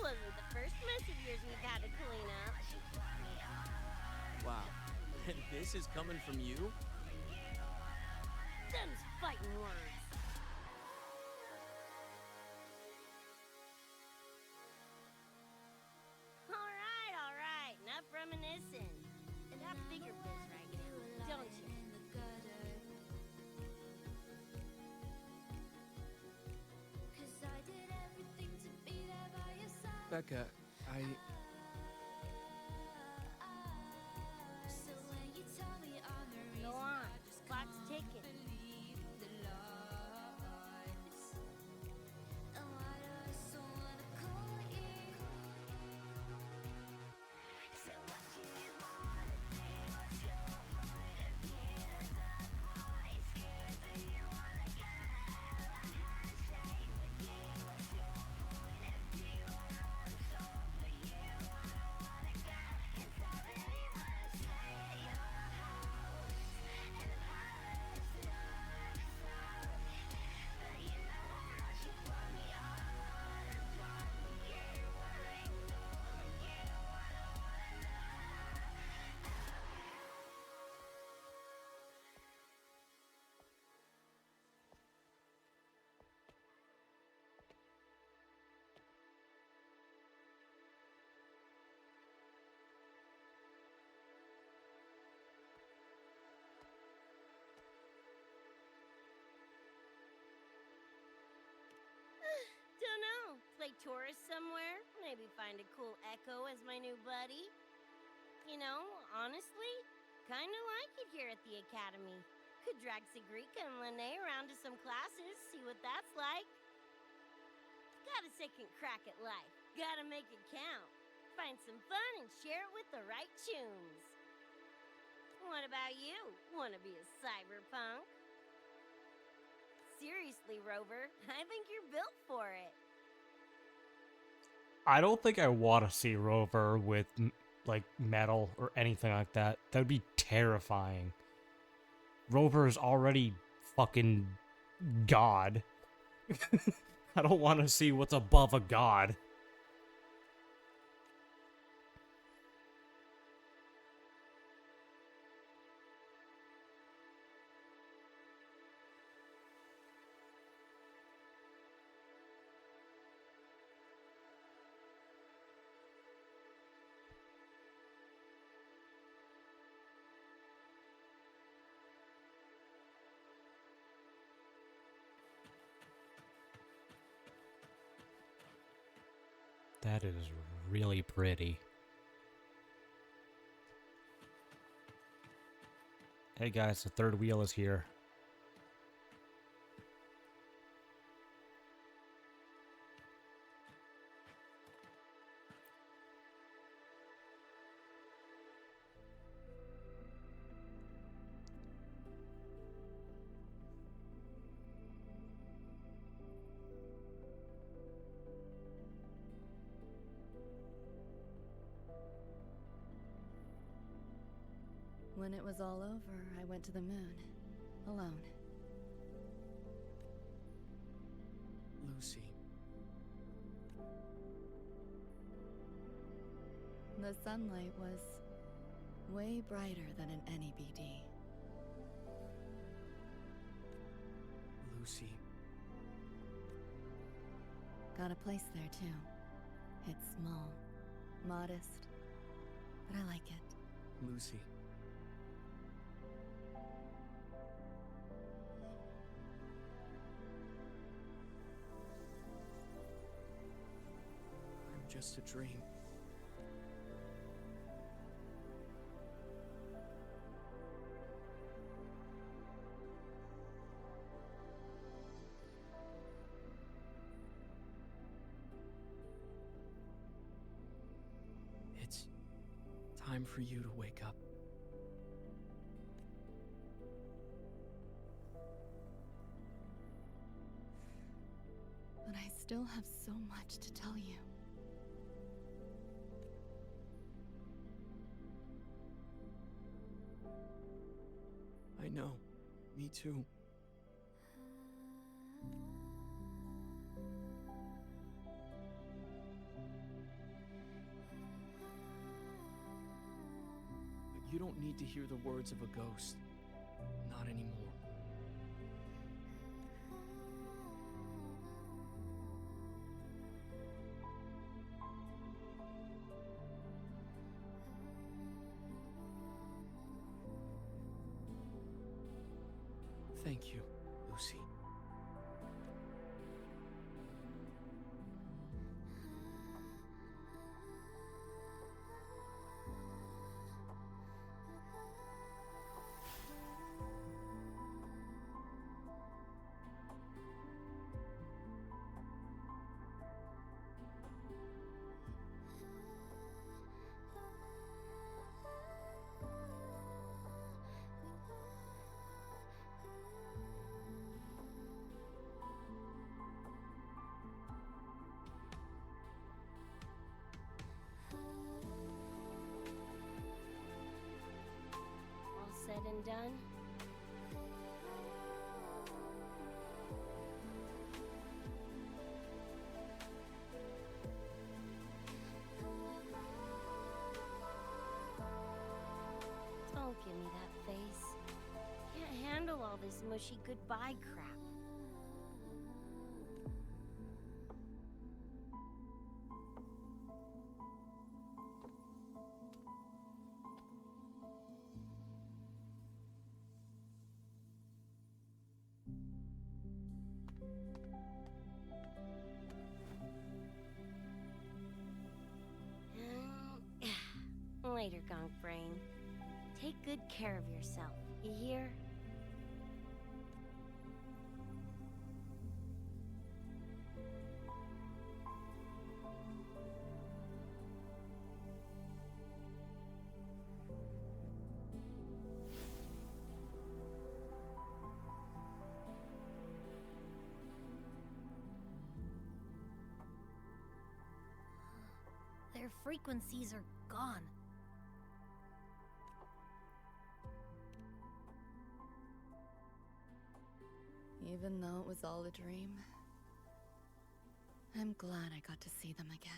Wasn't the first mess of yours we've had to clean up. Wow. And this is coming from you? Them's fighting words. All right. Enough reminiscing. Got bigger biz right now, don't you? Cause I did everything to be there by your side. Becca, So when you tell me I'm the reason, Go on. Clock's ticking. believe the lies. And why do I so wanna call you? So what do you want? What's your point of view? That voice scared that you wanna get a handshake with you. What's your point of view? I want soul for you. I don't wanna get inside anyone's say your house. And the palace to love is love. But you know how much you want me all on and from you. Wanna ignore you. I don't wanna know. Don't know. Play tourist somewhere? Maybe find a cool Echo as my new buddy? You know, honestly, kinda like it here at the Academy. Could drag Sigrika and Lene around to some classes, see what that's like. Got a second crack at life. Gotta make it count. Find some fun and share it with the right tunes. What about you? Wanna be a cyberpunk? Seriously, Rover, I think you're built for it. I don't think I want to see Rover with, like, metal or anything like that. That would be terrifying. Rover is already fucking God. I don't want to see what's above a god. That is really pretty. Hey guys, the third wheel is here. When it was all over, I went to the moon. Alone. Lucy. The sunlight was way brighter than in any BD. Lucy. Got a place there too. It's small, modest, but I like it. Lucy. I'm just a dream. It's time for you to wake up. But I still have so much to tell you. I know. Me too. But you don't need to hear the words of a ghost. Not anymore. Thank you, Lucy. All said and done? Don't give me that face. Can't handle all this mushy goodbye crap. Later, Gonk Brain. Take good care of yourself, you hear? Their frequencies are gone. Even though it was all a dream, I'm glad I got to see them again.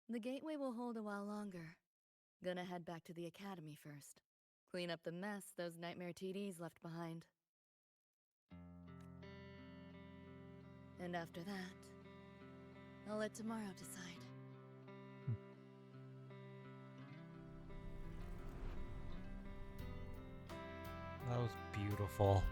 The gateway will hold a while longer. Gonna head back to the academy first. Clean up the mess those nightmare TDs left behind. And after that, I'll let tomorrow decide. That was beautiful.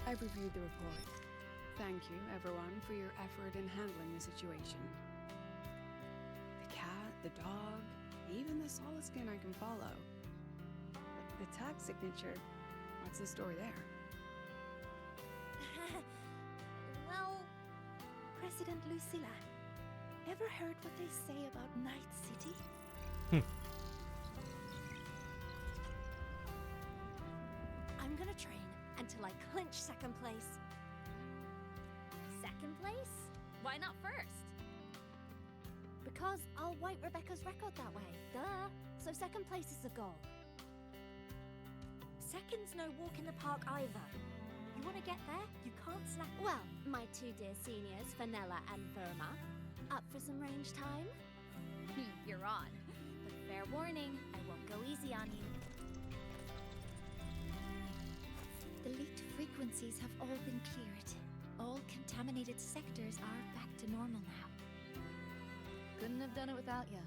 I've reviewed the report. Thank you, everyone, for your effort in handling the situation. The cat, the dog, even the Solaskin I can follow. The tag signature, what's the story there? Well, President Lucilla, ever heard what they say about Night City? I'm gonna train until I clinch second place. Second place? Why not first? Because I'll wipe Rebecca's record that way. Duh. So second place is the goal. Second's no walk in the park either. You want to get there? You can't slack. Well, my two dear seniors, Fenella and Verma, up for some range time? You're on. But fair warning, I won't go easy on you. The leaked frequencies have all been cleared. All contaminated sectors are back to normal now. Couldn't have done it without ya.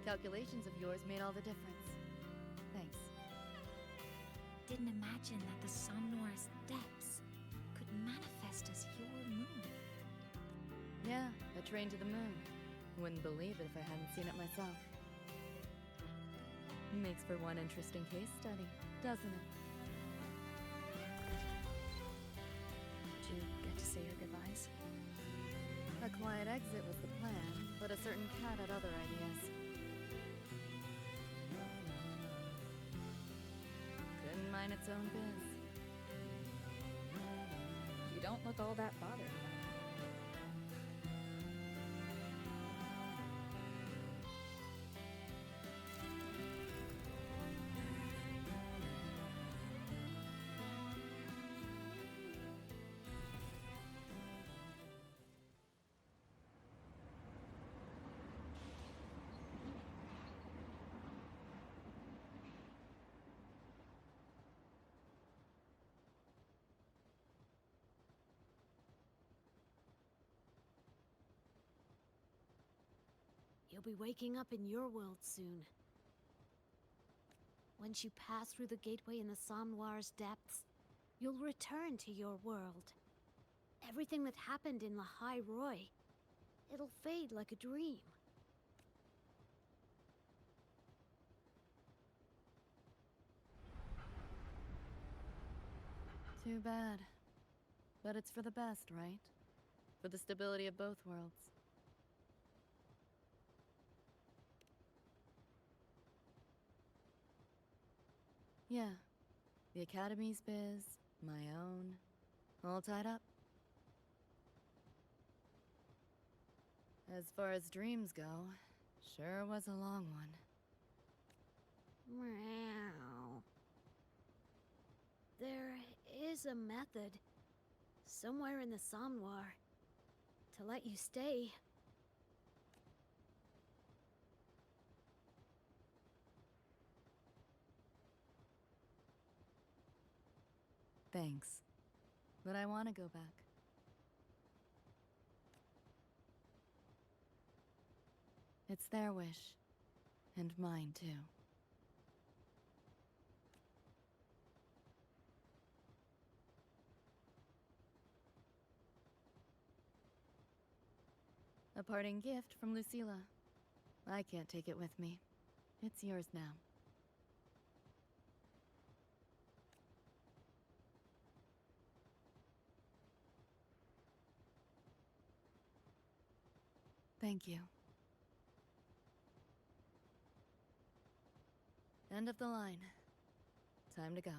Calculations of yours made all the difference. Thanks. Didn't imagine that the Somnoir's depths could manifest as your moon. Yeah, a train to the moon. Wouldn't believe it if I hadn't seen it myself. Makes for one interesting case study, doesn't it? Did you get to say your goodbyes? A quiet exit was the plan, but a certain cat had other ideas. Couldn't mind its own biz. You don't look all that bothered. You'll be waking up in your world soon. Once you pass through the gateway in the Somnoir's depths, you'll return to your world. Everything that happened in the High Roy, it'll fade like a dream. Too bad. But it's for the best, right? For the stability of both worlds. Yeah. The Academy's biz, my own, all tied up. As far as dreams go, sure was a long one. Meow. There is a method, somewhere in the Somnoir, to let you stay. Thanks. But I want to go back. It's their wish. And mine, too. A parting gift from Lucilla. I can't take it with me. It's yours now. Thank you. End of the line. Time to go.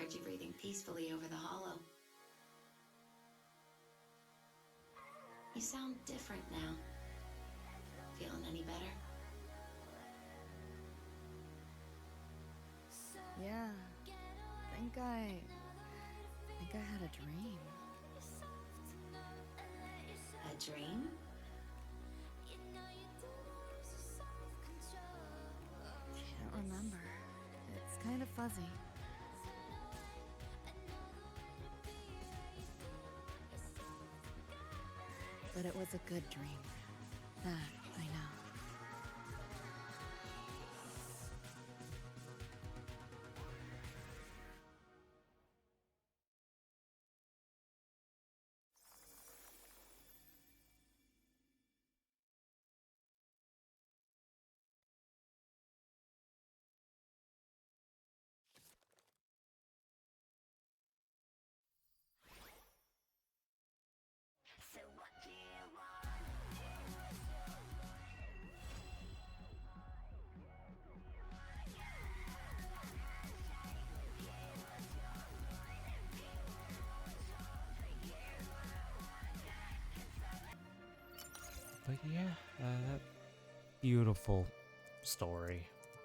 heard you breathing peacefully over the hollow. You sound different now. Feeling any better? Yeah. I think I had a dream. A dream? Can't remember. It's kind of fuzzy. But it was a good dream. That I know. So what do you want? But yeah, beautiful story.